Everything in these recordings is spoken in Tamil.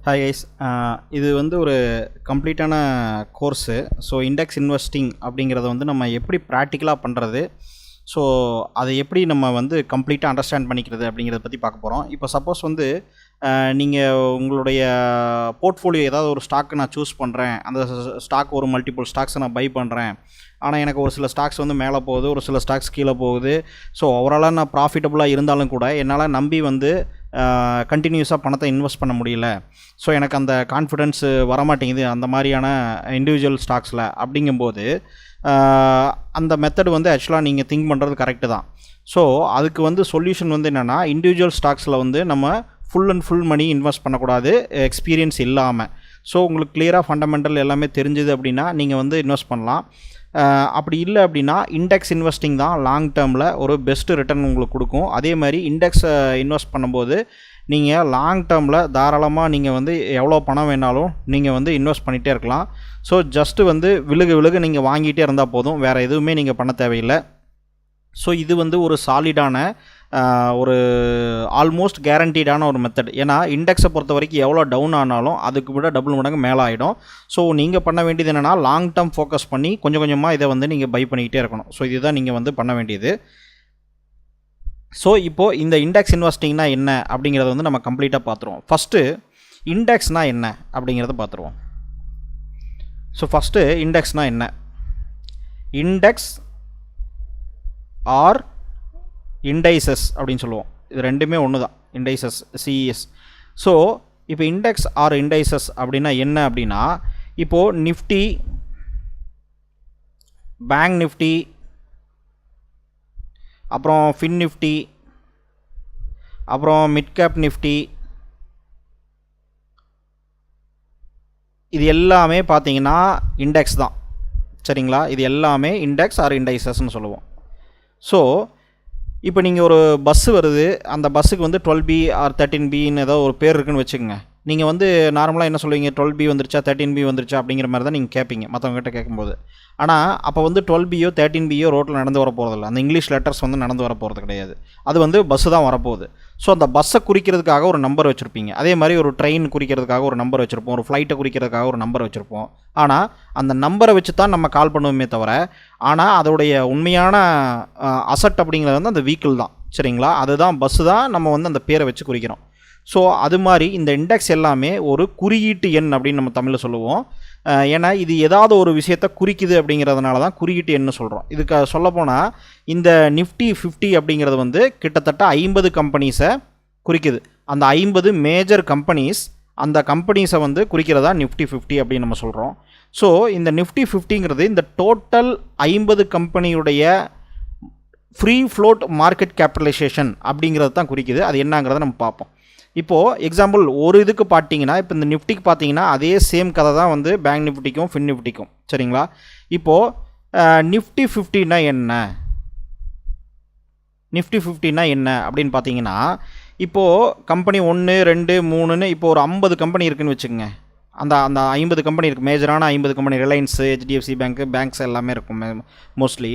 ஹாய் கைஸ், இது வந்து ஒரு கம்ப்ளீட்டான கோர்ஸு. ஸோ இண்டெக்ஸ் இன்வெஸ்டிங் அப்படிங்கிறத வந்து நம்ம எப்படி ப்ராக்டிக்கலாக பண்ணுறது, ஸோ அதை எப்படி நம்ம வந்து கம்ப்ளீட்டாக அண்டர்ஸ்டாண்ட் பண்ணிக்கிறது அப்படிங்கிறத பற்றி பார்க்க போகிறோம். இப்போ சப்போஸ் வந்து நீங்கள் உங்களுடைய போர்ட்ஃபோலியோ ஏதாவது ஒரு ஸ்டாக்கு நான் சூஸ் பண்ணுறேன், அந்த ஸ்டாக் ஒரு மல்டிபிள் ஸ்டாக்ஸை நான் பை பண்ணுறேன். ஆனால் எனக்கு ஒரு சில ஸ்டாக்ஸ் வந்து மேலே போகுது, ஒரு சில ஸ்டாக்ஸ் கீழே போகுது. ஸோ ஓவராலாக நான் ப்ராஃபிட்டபுளாக இருந்தாலும் கூட என்னால் நம்பி வந்து கண்டினியூஸாக பணத்தை இன்வெஸ்ட் பண்ண முடியல. ஸோ எனக்கு அந்த கான்ஃபிடென்ஸ் வரமாட்டேங்குது அந்த மாதிரியான இண்டிவிஜுவல் ஸ்டாக்ஸில். அப்படிங்கும்போது அந்த மெத்தட் வந்து ஆக்சுவலாக நீங்கள் திங்க் பண்ணுறது கரெக்டு தான். ஸோ அதுக்கு வந்து சொல்யூஷன் வந்து என்னென்னா, இண்டிவிஜுவல் ஸ்டாக்ஸில் வந்து நம்ம full and full money invest பண்ணக்கூடாது எக்ஸ்பீரியன்ஸ் இல்லாமல். ஸோ உங்களுக்கு கிளியராக ஃபண்டமெண்டல் எல்லாமே தெரிஞ்சுது அப்படின்னா நீங்கள் வந்து இன்வெஸ்ட் பண்ணலாம். அப்படி இல்லை அப்படின்னா இண்டெக்ஸ் இன்வெஸ்டிங் தான் லாங் டேர்மில் ஒரு பெஸ்ட்டு ரிட்டர்ன் உங்களுக்கு கொடுக்கும். அதே மாதிரி இண்டெக்ஸை இன்வெஸ்ட் பண்ணும்போது நீங்கள் லாங் டேர்மில் தாராளமாக நீங்கள் வந்து எவ்வளோ பணம் வேணாலும் நீங்கள் வந்து இன்வெஸ்ட் பண்ணிகிட்டே இருக்கலாம். ஸோ ஜஸ்ட்டு வந்து விழுகு நீங்கள் வாங்கிட்டே இருந்தால் போதும், வேறு எதுவுமே நீங்கள் பண்ண தேவையில்லை. ஸோ இது வந்து ஒரு சாலிடான ஒரு ஆல்மோஸ்ட் கேரண்டீடான ஒரு மெத்தட். ஏன்னா இண்டெக்ஸை பொறுத்த வரைக்கும் எவ்வளோ டவுன் ஆனாலும் அதுக்கு விட டபுள் மடங்கு மேலே ஆகிடும். ஸோ நீங்கள் பண்ண வேண்டியது என்னென்னா, லாங் டேர்ம் ஃபோக்கஸ் பண்ணி கொஞ்சம் கொஞ்சமாக இதை வந்து நீங்கள் பை பண்ணிக்கிட்டே இருக்கணும். ஸோ இதுதான் நீங்கள் வந்து பண்ண வேண்டியது. ஸோ இப்போது இந்த இண்டெக்ஸ் இன்வெஸ்டிங்னா என்ன அப்படிங்கிறத வந்து நம்ம கம்ப்ளீட்டாக பார்த்துருவோம். ஃபஸ்ட்டு இண்டெக்ஸ்னால் என்ன அப்படிங்கிறத பார்த்துருவோம். ஸோ ஃபஸ்ட்டு இண்டெக்ஸ்னால் என்ன? இண்டெக்ஸ் ஆர் இண்டைசஸ் அப்படின்னு சொல்லுவோம். இது ரெண்டுமே ஒன்று தான், இண்டைசஸ் சிஇஎஸ். ஸோ இப்போ இண்டெக்ஸ் ஆர் இண்டைசஸ் அப்படின்னா என்ன அப்படின்னா, இப்போது நிஃப்டி, பேங்க் நிஃப்டி, அப்புறம் ஃபின் நிஃப்டி, அப்புறம் மிட் கேப் நிஃப்டி, இது எல்லாமே பார்த்தீங்கன்னா இண்டெக்ஸ் தான். சரிங்களா? இது எல்லாமே இண்டெக்ஸ் ஆர் இண்டைசஸ்ன்னு சொல்லுவோம். ஸோ இப்போ நீங்கள் ஒரு பஸ்ஸு வருது, அந்த பஸ்ஸுக்கு வந்து 12B ஆர் 13Bன்னு ஏதோ ஒரு பேர் இருக்குன்னு வச்சுக்கோங்க. நீங்கள் வந்து நார்மலாக என்ன சொல்லுவீங்க, 12B வந்துருச்சா 13B வந்துருச்சா அப்படிங்கிற மாதிரி தான் நீங்கள் கேட்பீங்க மற்றவங்ககிட்ட கேட்கும்போது. ஆனால் அப்போ வந்து 12Bயோ 13Bயோ ரோட்டில் நடந்து வர போகிறதில்ல, அந்த இங்கிலீஷ் லெட்டர்ஸ் வந்து நடந்து வர போகிறது கிடையாது. அது வந்து பஸ்ஸு தான் வரப்போகுது. ஸோ அந்த பஸ்ஸை குறிக்கிறதுக்காக ஒரு நம்பர் வச்சுருப்பீங்க. அதே மாதிரி ஒரு ட்ரெயின் குறிக்கிறதுக்காக ஒரு நம்பர் வச்சுருப்போம், ஒரு ஃப்ளைட்டை குறிக்கிறதுக்காக ஒரு நம்பர் வச்சுருப்போம். ஆனால் அந்த நம்பரை வச்சு தான் நம்ம கால் பண்ணுவோமே தவிர, ஆனால் அதோடைய உண்மையான அசட் அப்படிங்கிறது வந்து அந்த வெஹிக்கிள் தான். சரிங்களா? அதுதான் பஸ்ஸு தான் நம்ம வந்து அந்த பேரை வச்சு குறிக்கிறோம். ஸோ அது மாதிரி இந்த இண்டெக்ஸ் எல்லாமே ஒரு குறியீட்டு எண் அப்படின்னு நம்ம தமிழில் சொல்லுவோம். ஏன்னா இது ஏதாவது ஒரு விஷயத்தை குறிக்குது அப்படிங்கிறதுனால தான் குறியீட்டு எண்ணு சொல்கிறோம். இதுக்கு சொல்லப்போனால் இந்த நிஃப்டி 50 அப்படிங்கிறது வந்து கிட்டத்தட்ட 50 கம்பெனிஸை குறிக்குது. அந்த 50 மேஜர் கம்பெனிஸ், அந்த கம்பெனிஸை வந்து குறிக்கிறதா நிஃப்டி 50 அப்படின்னு நம்ம சொல்கிறோம். ஸோ இந்த நிஃப்டி 50ங்கிறது இந்த டோட்டல் 50 கம்பெனியுடைய ஃப்ரீ ஃப்ளோட் மார்க்கெட் கேபிட்டலைசேஷன் அப்படிங்கிறது தான் குறிக்குது. அது என்னங்கிறத நம்ம பார்ப்போம். இப்போது எக்ஸாம்பிள் ஒரு இதுக்கு பார்த்தீங்கன்னா, இப்போ இந்த நிஃப்டிக்கு பார்த்தீங்கன்னா அதே சேம் கதை தான் வந்து பேங்க் நிஃப்டிக்கும் ஃபின் நிஃப்டிக்கும். சரிங்களா? இப்போது நிஃப்டி 50னா என்ன, நிஃப்டி 50னா என்ன அப்படின்னு பார்த்தீங்கன்னா, இப்போது கம்பெனி 1 2 3ன்னு இப்போ ஒரு 50 கம்பெனி இருக்குதுன்னு வச்சுக்கோங்க. அந்த 50 கம்பெனி இருக்குது, மேஜரான 50 கம்பெனி, ரிலையன்ஸு, HDFC பேங்க்ஸ் எல்லாமே இருக்கும் மோஸ்ட்லி.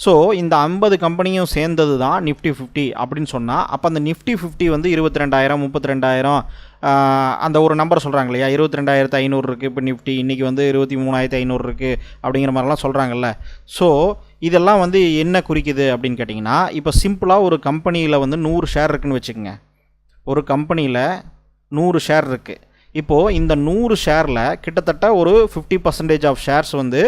ஸோ இந்த 50 கம்பெனியும் சேர்ந்தது தான் நிஃப்டி 50 அப்படின்னு சொன்னால், அப்போ அந்த நிஃப்டி 50 வந்து 22,000 32,000 அந்த ஒரு நம்பர் சொல்கிறாங்க இல்லையா, 22,500 இருக்குது இப்போ நிஃப்டி, இன்றைக்கி வந்து 23,500 இருக்குது அப்படிங்கிற மாதிரிலாம் சொல்கிறாங்கல்ல. ஸோ இதெல்லாம் வந்து என்ன குறிக்குது அப்படின்னு கேட்டிங்கன்னா, இப்போ சிம்பிளாக ஒரு கம்பெனியில் வந்து 100 ஷேர் இருக்குதுன்னு வச்சுக்கோங்க. ஒரு கம்பெனியில் 100 ஷேர் இருக்குது. இப்போது இந்த 100 ஷேரில் கிட்டத்தட்ட ஒரு 50% ஆஃப் ஷேர்ஸ் வந்து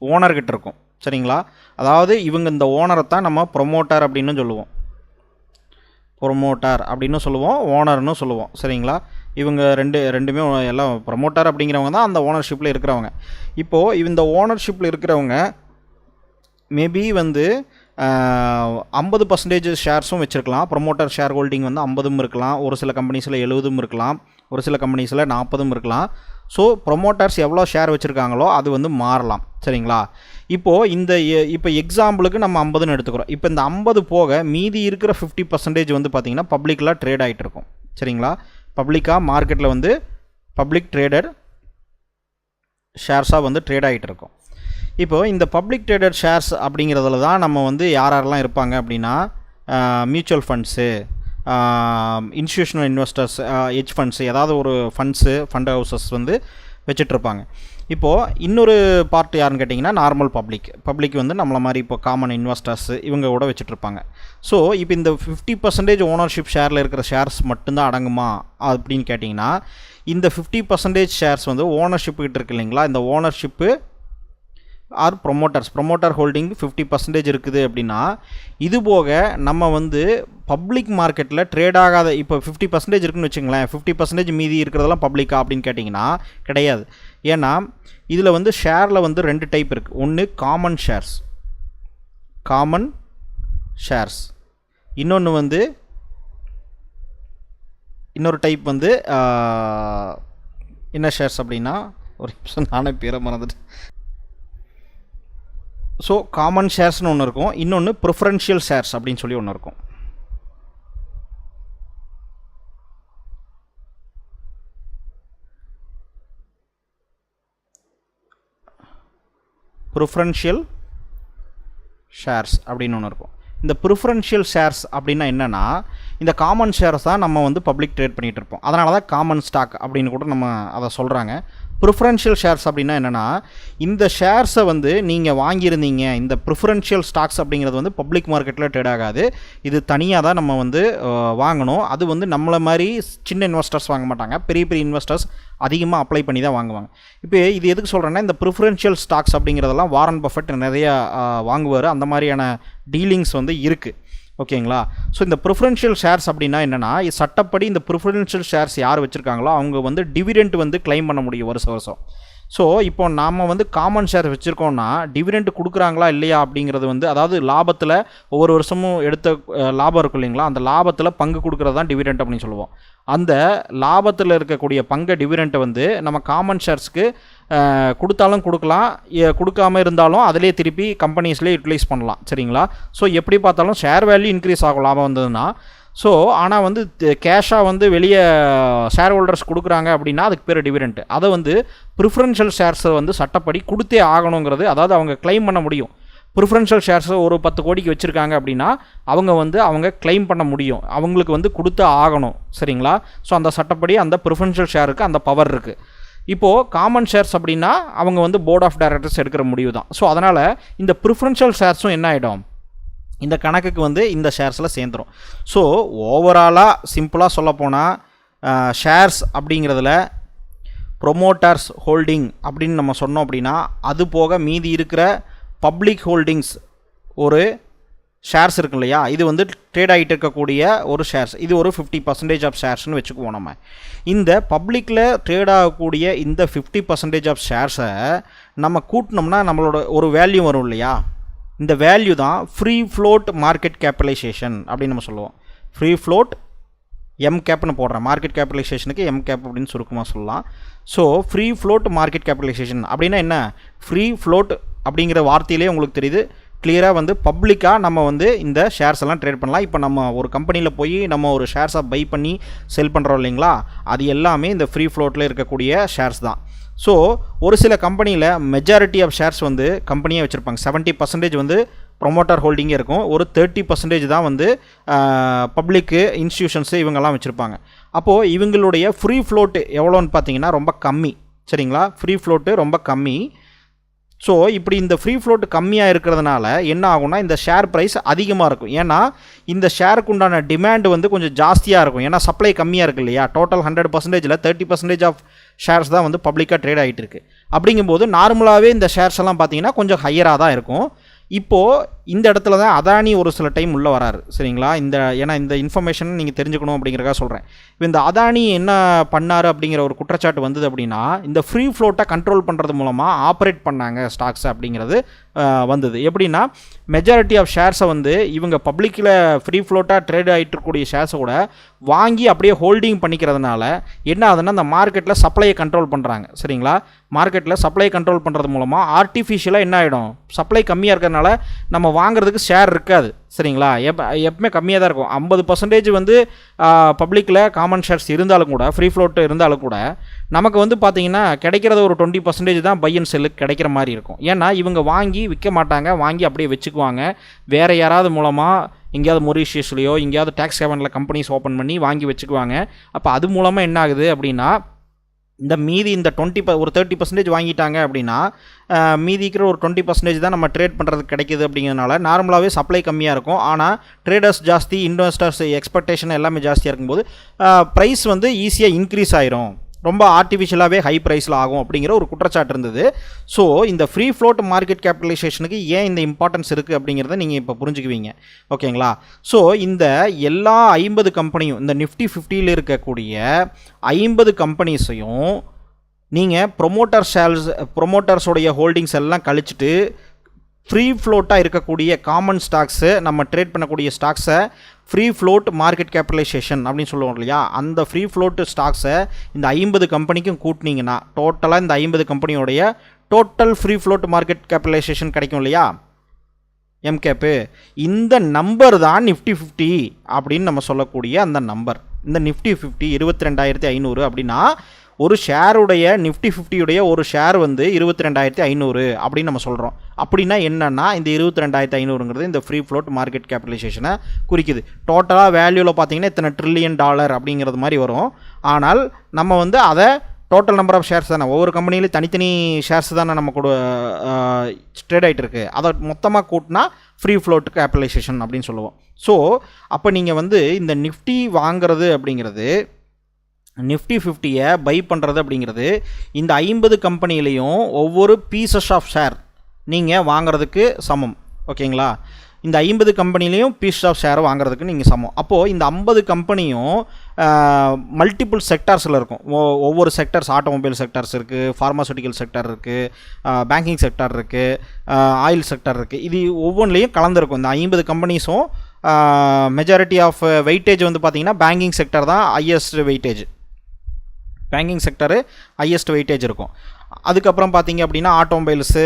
ஓனர்கிட்ட இருக்கும். சரிங்களா? அதாவது இவங்க இந்த ஓனரை தான் நம்ம ப்ரொமோட்டர் அப்படின்னு சொல்லுவோம், ப்ரொமோட்டர் அப்படின்னு சொல்லுவோம், ஓனர்னு சொல்லுவோம். சரிங்களா? இவங்க ரெண்டுமே எல்லாம் ப்ரொமோட்டர் அப்படிங்கிறவங்க தான் அந்த ஓனர்ஷிப்பில் இருக்கிறவங்க. இப்போது இந்த ஓனர்ஷிப்பில் இருக்கிறவங்க மேபி வந்து 50% ஷேர்ஸும் வச்சுருக்கலாம். ப்ரொமோட்டர் ஷேர் ஹோல்டிங் வந்து 50 இருக்கலாம், ஒரு சில கம்பெனிஸில் 70 இருக்கலாம், ஒரு சில கம்பெனிஸில் 40 இருக்கலாம். ஸோ ப்ரொமோட்டர்ஸ் எவ்வளோ ஷேர் வச்சுருக்காங்களோ அது வந்து மாறலாம். சரிங்களா? இப்போது இப்போ எக்ஸாம்பிளுக்கு நம்ம 50ன்னு எடுத்துக்கிறோம். இப்போ இந்த 50 போக மீதி இருக்கிற 50% வந்து பார்த்திங்கன்னா பப்ளிக்கில் ட்ரேட் ஆகிட்டு இருக்கும். சரிங்களா? பப்ளிக்காக மார்க்கெட்டில் வந்து பப்ளிக் ட்ரேடட் ஷேர்ஸாக வந்து ட்ரேட் ஆகிட்டு இருக்கும். இப்போது இந்த பப்ளிக் ட்ரேடட் ஷேர்ஸ் அப்படிங்கிறதுல தான் நம்ம வந்து யாரெல்லாம் இருப்பாங்க அப்படின்னா, mutual funds, institutional investors, hedge funds, ஏதாவது ஒரு ஃபண்ட் ஹவுசஸ் வந்து வச்சிட்ருப்பாங்க. இப்போது இன்னொரு பார்ட் யாருன்னு கேட்டிங்கன்னா நார்மல் பப்ளிக் வந்து நம்மளை மாதிரி இப்போ காமன் இன்வெஸ்டர்ஸ் இவங்க கூட வச்சுட்ருப்பாங்க. ஸோ இப்போ இந்த 50% ஓனர்ஷிப் ஷேரில் இருக்கிற ஷேர்ஸ் மட்டும்தான் அடங்குமா அப்படின்னு கேட்டிங்கன்னா, இந்த 50% ஷேர்ஸ் வந்து ஓனர்ஷிப்பு கிட்ட இருக்கு இல்லைங்களா, இந்த ஓனர்ஷிப்பு ஆர் ப்ரொமோட்டர் ஹோல்டிங் 50% இருக்குது அப்படின்னா, இது போக நம்ம வந்து பப்ளிக் மார்க்கெட்டில் ட்ரேட் ஆகாத இப்போ 50% இருக்குன்னு வச்சுங்களேன், 50% மீதி இருக்கிறதெல்லாம் பப்ளிக்கா அப்படின்னு கேட்டிங்கன்னா கிடையாது. ஏன்னா இதில் வந்து ஷேரில் வந்து 2 டைப் இருக்குது. ஒன்று காமன் ஷேர்ஸ், இன்னொன்று வந்து இன்னொரு டைப் வந்து என்ன ஷேர்ஸ் அப்படின்னா, ஒரு நிமிஷம் நானே பேரை மறந்துட்டு. ஸோ காமன் ஷேர்ஸ்னு ஒன்று இருக்கும், இன்னொன்று ப்ரிஃபரன்ஷியல் ஷேர்ஸ் அப்படின்னு சொல்லி ஒன்று இருக்கும். ப்ரிஃபரன்ஷியல் ஷேர்ஸ் அப்படின்னு ஒன்று இருக்கும். இந்த ப்ரிஃபரன்ஷியல் ஷேர்ஸ் அப்படின்னா என்னென்னா, இந்த காமன் ஷேர்ஸ் தான் நம்ம வந்து பப்ளிக் ட்ரேட் பண்ணிகிட்டு இருப்போம். அதனால தான் காமன் ஸ்டாக் அப்படின்னு கூட நம்ம அதை சொல்கிறாங்க. ப்ரிஃபரன்ஷியல் ஷேர்ஸ் அப்படின்னா என்னென்னா, இந்த ஷேர்ஸை வந்து நீங்கள் வாங்கியிருந்தீங்க, இந்த ப்ரிஃபரன்ஷியல் ஸ்டாக்ஸ் அப்படிங்கிறது வந்து பப்ளிக் மார்க்கெட்டில் ட்ரேட் ஆகாது, இது தனியாக தான் நம்ம வந்து வாங்கணும். அது வந்து நம்மளை மாதிரி சின்ன இன்வெஸ்டர்ஸ் வாங்க மாட்டாங்க, பெரிய இன்வெஸ்டர்ஸ் அதிகமாக அப்ளை பண்ணி தான் வாங்குவாங்க. இப்போ இது எதுக்கு சொல்கிறேன்னா, இந்த ப்ரிஃபரன்ஷியல் ஸ்டாக்ஸ் அப்படிங்கிறதெல்லாம் வாரன் பஃபெட் நிறையா வாங்குவார், அந்த மாதிரியான டீலிங்ஸ் வந்து இருக்குது. ஓகேங்களா? ஸோ இந்த ப்ரிஃபரன்ஷியல் ஷேர்ஸ் அப்படின்னா என்னென்னா, சட்டப்படி இந்த ப்ரிஃபரன்ஷியல் ஷேர்ஸ் யார் வச்சுருக்காங்களோ அவங்க வந்து டிவிடெண்ட் வந்து கிளைம் பண்ண முடியும் வருஷம். ஸோ இப்போ நாம் வந்து காமன் ஷேர் வச்சுருக்கோன்னா டிவிடெண்ட் கொடுக்குறாங்களா இல்லையா அப்படிங்கிறது வந்து, அதாவது லாபத்தில் ஒவ்வொரு வருஷமும் எடுத்த லாபம் இருக்கும் இல்லைங்களா, அந்த லாபத்தில் பங்கு கொடுக்குறது தான் டிவிடெண்ட் அப்படின்னு சொல்லுவோம். அந்த லாபத்தில் இருக்கக்கூடிய பங்கை டிவிடெண்ட்டை வந்து நம்ம காமன் ஷேர்ஸ்க்கு கொடுத்தாலும் கொடுக்கலாம், கொடுக்காமல் இருந்தாலும் அதிலே திருப்பி கம்பெனிஸ்லேயே யூட்டிலைஸ் பண்ணலாம். சரிங்களா? ஸோ எப்படி பார்த்தாலும் ஷேர் வேல்யூ இன்க்ரீஸ் ஆகும் லாபம் வந்ததுன்னா. ஸோ ஆனால் வந்து கேஷாக வந்து வெளியே ஷேர் ஹோல்டர்ஸ் கொடுக்குறாங்க அப்படின்னா அதுக்கு பேர் டிவிடெண்ட். அதை வந்து ப்ரிஃபரன்ஷியல் ஷேர்ஸை வந்து சட்டப்படி கொடுத்தே ஆகணுங்கிறது, அதாவது அவங்க கிளைம் பண்ண முடியும். ப்ரிஃபரன்ஷியல் ஷேர்ஸை ஒரு 10 கோடிக்கு வச்சுருக்காங்க அப்படின்னா அவங்க கிளைம் பண்ண முடியும், அவங்களுக்கு வந்து கொடுத்து ஆகணும். சரிங்களா? ஸோ அந்த சட்டப்படி அந்த ப்ரிஃபரன்ஷியல் ஷேருக்கு அந்த பவர் இருக்குது. இப்போது காமன் ஷேர்ஸ் அப்படின்னா அவங்க வந்து போர்ட் ஆஃப் டைரக்டர்ஸ் எடுக்கிற முடிவு தான். ஸோ அதனால் இந்த ப்ரிஃபரன்ஷியல் ஷேர்ஸும் என்ன ஆகிடும், இந்த கணக்குக்கு வந்து இந்த ஷேர்ஸில் சேர்ந்துடும். ஸோ ஓவராலாக சிம்பிளாக சொல்லப்போனால் ஷேர்ஸ் அப்படிங்கிறதுல ப்ரொமோட்டர்ஸ் ஹோல்டிங் அப்படின்னு நம்ம சொன்னோம் அப்படின்னா, அது போக மீதி இருக்கிற பப்ளிக் ஹோல்டிங்ஸ் ஒரு ஷேர்ஸ் இருக்கு இல்லையா, இது வந்து ட்ரேட் ஆகிட்டு இருக்கக்கூடிய ஒரு ஷேர்ஸ், இது ஒரு 50% ஆஃப் ஷேர்ஸ்னு வச்சுக்குவோம். நம்ம இந்த பப்ளிக்கில் ட்ரேட் ஆகக்கூடிய இந்த 50% ஆஃப் ஷேர்ஸை நம்ம கூட்டினோம்னா நம்மளோட ஒரு வேல்யூ வரும் இல்லையா, இந்த வேல்யூ தான் ஃப்ரீ ஃப்ளோட் மார்க்கெட் கேபிட்டலைசேஷன் அப்படின்னு நம்ம சொல்லுவோம். ஃப்ரீ ஃப்ளோட் எம்கேப்னு போடுறேன், மார்க்கெட் கேபிட்டலைசேஷனுக்கு எம்கேப் அப்படின்னு சுருக்கமாக சொல்லலாம். So free float market capitalisation அப்படின்னா என்ன, ஃப்ரீ ஃப்ளோட் அப்படிங்கிற வார்த்தையிலே உங்களுக்கு தெரியுது கிளியராக, வந்து பப்ளிக்காக நம்ம வந்து இந்த ஷேர்ஸ் எல்லாம் ட்ரேட் பண்ணலாம். இப்போ நம்ம ஒரு கம்பெனியில் போய் நம்ம ஒரு ஷேர்ஸை பை பண்ணி செல் பண்ணுறோம் இல்லைங்களா, அது எல்லாமே இந்த ஃப்ரீ ஃப்ளோட்டில் இருக்கக்கூடிய ஷேர்ஸ் தான். ஸோ ஒரு சில கம்பெனியில் மெஜாரிட்டி ஆஃப் ஷேர்ஸ் வந்து கம்பெனியே வச்சுருப்பாங்க. 70% வந்து ப்ரொமோட்டர் ஹோல்டிங்கே இருக்கும், ஒரு 30% தான் வந்து பப்ளிக்கு இன்ஸ்டியூஷன்ஸு இவங்கெல்லாம் வச்சுருப்பாங்க. அப்போது இவங்களுடைய ஃப்ரீ ஃப்ளோட்டு எவ்வளோன்னு பார்த்தீங்கன்னா ரொம்ப கம்மி. சரிங்களா? ஃப்ரீ ஃப்ளோட்டு ரொம்ப கம்மி. ஸோ இப்படி இந்த ஃப்ரீ ஃப்ளோட்டு கம்மியாக இருக்கிறதுனால என்ன ஆகும்னா, இந்த ஷேர் ப்ரைஸ் அதிகமாக இருக்கும். ஏன்னா இந்த ஷேருக்கு உண்டான டிமாண்ட் வந்து கொஞ்சம் ஜாஸ்தியாக இருக்கும், ஏன்னா சப்ளை கம்மியாக இருக்குது இல்லையா. டோட்டல் 100%ல் 30% ஆஃப் ஷேர்ஸ் தான் வந்து பப்ளிக்காக ட்ரேட் ஆகிட்டு இருக்குது. அப்படிங்கும்போது நார்மலாகவே இந்த ஷேர்ஸ் எல்லாம் பார்த்தீங்கன்னா கொஞ்சம் ஹையராக தான் இருக்கும். இப்போது இந்த இடத்துல தான் அதானி ஒரு சில டைம் உள்ளே வராரு. சரிங்களா? ஏன்னா இந்த இன்ஃபர்மேஷன் நீங்கள் தெரிஞ்சுக்கணும் அப்படிங்கிறக்காக சொல்கிறேன். இப்போ இந்த அதானி என்ன பண்ணார் அப்படிங்கிற ஒரு குற்றச்சாட்டு வந்தது அப்படின்னா, இந்த ஃப்ரீ ஃப்ளோட்டை கண்ட்ரோல் பண்ணுறது மூலமாக ஆப்ரேட் பண்ணாங்க ஸ்டாக்ஸ் அப்படிங்கிறது வந்தது. எப்படின்னா மெஜாரிட்டி ஆஃப் ஷேர்ஸை வந்து இவங்க பப்ளிக்கில் ஃப்ரீ ஃப்ளோட்டாக ட்ரேட் ஆகிட்டு இருக்கக்கூடிய ஷேர்ஸை கூட வாங்கி அப்படியே ஹோல்டிங் பண்ணிக்கிறதுனால என்ன ஆகுதுன்னா, அந்த மார்க்கெட்டில் சப்ளையை கண்ட்ரோல் பண்ணுறாங்க. சரிங்களா? மார்க்கெட்டில் சப்ளை கண்ட்ரோல் பண்ணுறது மூலமாக ஆர்டிஃபிஷியலாக என்ன ஆகிடும், சப்ளை கம்மியாக இருக்கிறதுனால நம்ம வாங்குறதுக்கு ஷேர் இருக்காது. சரிங்களா? எப்பவுமே கம்மியாக தான் இருக்கும். 50% வந்து பப்ளிக்கில் காமன் ஷேர்ஸ் இருந்தாலும் கூட, ஃப்ரீ ஃப்ளோட் இருந்தாலும் கூட, நமக்கு வந்து பார்த்திங்கன்னா கிடைக்கிறது ஒரு 20% தான் பை அண்ட் செல்லுக்கு கிடைக்கிற மாதிரி இருக்கும். ஏன்னா இவங்க வாங்கி விற்க மாட்டாங்க, வாங்கி அப்படியே வச்சுக்குவாங்க, வேறு யாராவது மூலமாக எங்கேயாவது மொரீஷியஸ்லையோ எங்கேயாவது டேக்ஸ் ஹேவனில் கம்பெனிஸ் ஓப்பன் பண்ணி வாங்கி வச்சுக்குவாங்க. அப்போ அது மூலமாக என்ன ஆகுது அப்படின்னா, இந்த மீதி இந்த ஒரு 30% வாங்கிட்டாங்க அப்படின்னா மீதிக்கிற ஒரு 20% தான் நம்ம ட்ரேட் பண்ணுறதுக்கு கிடைக்கிது. அப்படிங்கிறதுனால நார்மலாகவே சப்ளை கம்மியாக இருக்கும், ஆனால் ட்ரேடர்ஸ் ஜாஸ்தி, இன்வெஸ்டர்ஸ் எக்ஸ்பெக்டேஷன் எல்லாமே ஜாஸ்தியாக இருக்கும்போது ப்ரைஸ் வந்து ஈஸியாக இன்க்ரீஸ் ஆயிரும், ரொம்ப ஆர்டிஃபிஷியலாகவே ஹை ப்ரைஸில் ஆகும் அப்படிங்கிற ஒரு குற்றச்சாட்டு இருந்தது. ஸோ இந்த ஃப்ரீ ஃப்ளோட் மார்க்கெட் கேபிட்டலைசேஷனுக்கு ஏன் இந்த இம்பார்ட்டன்ஸ் இருக்குது அப்படிங்கிறத நீங்கள் இப்போ புரிஞ்சுக்குவீங்க. ஓகேங்களா? ஸோ இந்த எல்லா 50 கம்பெனியும், இந்த நிஃப்டி 50ல் இருக்கக்கூடிய 50 கம்பெனிஸையும் நீங்கள் ப்ரொமோட்டர்ஸோடைய ஹோல்டிங்ஸ் எல்லாம் கழிச்சிட்டு ஃப்ரீ ஃப்ளோட்டாக இருக்கக்கூடிய காமன் ஸ்டாக்ஸு, நம்ம ட்ரேட் பண்ணக்கூடிய ஸ்டாக்ஸை ஃப்ரீ ஃப்ளோட் மார்க்கெட் கேபிட்டலைசேஷன் அப்படின்னு சொல்லுவோம் இல்லையா, அந்த ஃப்ரீ ஃப்ளோட் ஸ்டாக்ஸை இந்த 50 கம்பெனிக்கும் கூட்டினீங்கன்னா டோட்டலாக இந்த 50 கம்பெனியோடைய total free float market capitalization கிடைக்கும் இல்லையா, எம்கேப்பு. இந்த நம்பர் தான் நிஃப்டி 50 அப்படின்னு நம்ம சொல்லக்கூடிய அந்த நம்பர். இந்த நிஃப்டி 50 22,500 அப்படின்னா ஒரு ஷேருடைய நிஃப்டி 50உடைய ஒரு ஷேர் வந்து 22,500 அப்படின்னு நம்ம சொல்கிறோம். அப்படின்னா என்னென்னா இந்த 22,500ங்கிறது இந்த ஃப்ரீ ஃப்ளோட் மார்க்கெட் கேபிட்டலைசேஷனை குறிக்குது. டோட்டலாக வேல்யூவில் பார்த்தீங்கன்னா இத்தனை $1 trillion அப்படிங்கிறது மாதிரி வரும். ஆனால் நம்ம வந்து அதை டோட்டல் நம்பர் ஆஃப் ஷேர்ஸ் தானே, ஒவ்வொரு கம்பெனிலையும் தனித்தனி ஷேர்ஸ் தானே நம்ம கூட ட்ரேட் ஆகிட்டு இருக்குது, அதை மொத்தமாக கூட்டினா ஃப்ரீ ஃப்ளோட் கேபிட்டலைசேஷன் அப்படின்னு சொல்லுவோம். ஸோ அப்போ நீங்கள் வந்து இந்த நிஃப்டி வாங்கிறது அப்படிங்கிறது, நிஃப்டி 50யை பை பண்ணுறது அப்படிங்கிறது இந்த 50 கம்பெனிலையும் ஒவ்வொரு பீசஸ் ஆஃப் ஷேர் நீங்கள் வாங்கிறதுக்கு சமம். ஓகேங்களா? இந்த 50 கம்பெனிலையும் பீஸ் ஆஃப் ஷேரை வாங்குறதுக்கு நீங்கள் சமம். அப்போது இந்த 50 கம்பெனியும் மல்டிபிள் செக்டார்ஸில் இருக்கும். ஒவ்வொரு செக்டர்ஸ், ஆட்டோமொபைல் செக்டார்ஸ் இருக்குது, ஃபார்மாசூட்டிக்கல் செக்டர் இருக்குது, பேங்கிங் செக்டர் இருக்குது, ஆயில் செக்டர் இருக்குது. இது ஒவ்வொன்றிலையும் கலந்துருக்கும். இந்த 50 கம்பெனிஸும் மெஜாரிட்டி ஆஃப் வெயிட்டேஜ் வந்து பார்த்திங்கன்னா பேங்கிங் செக்டர் தான் highest weightage. Banking sector highest weightage இருக்கும். அதுக்கப்புறம் பார்த்திங்க அப்படின்னா ஆட்டோமொபைல்ஸு,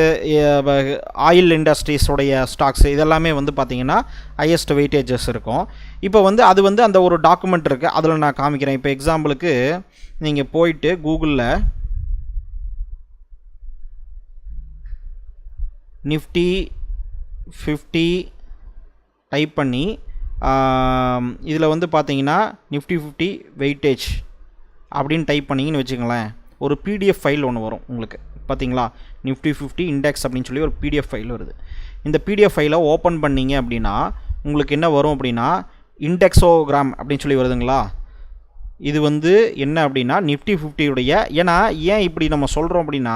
ஆயில் இண்டஸ்ட்ரீஸோடைய ஸ்டாக்ஸ் இதெல்லாமே வந்து பார்த்திங்கன்னா ஹையஸ்ட் வெயிட்டேஜஸ் இருக்கும். இப்போ வந்து அது வந்து அந்த ஒரு டாக்குமெண்ட் இருக்குது, அதில் நான் காமிக்கிறேன். இப்போ எக்ஸாம்பிளுக்கு நீங்கள் போயிட்டு கூகுளில் நிஃப்டி 50 டைப் பண்ணி இதில் வந்து பார்த்திங்கன்னா நிஃப்டி 50 வெயிட்டேஜ் அப்படின்னு டைப் பண்ணிங்கன்னு வச்சுங்களேன், ஒரு பிடிஎஃப் ஃபைல் ஒன்று வரும் உங்களுக்கு. பார்த்தீங்களா? நிஃப்டி 50 இண்டெக்ஸ் அப்படின்னு சொல்லி ஒரு பிடிஎஃப் ஃபைல் வருது. இந்த பிடிஎஃப் ஃபைலை ஓப்பன் பண்ணிங்க அப்படின்னா உங்களுக்கு என்ன வரும் அப்படின்னா இண்டெக்ஸோகிராம் அப்படின்னு சொல்லி வருதுங்களா. இது வந்து என்ன அப்படின்னா நிஃப்டி 50உடைய, ஏன் இப்படி நம்ம சொல்கிறோம் அப்படின்னா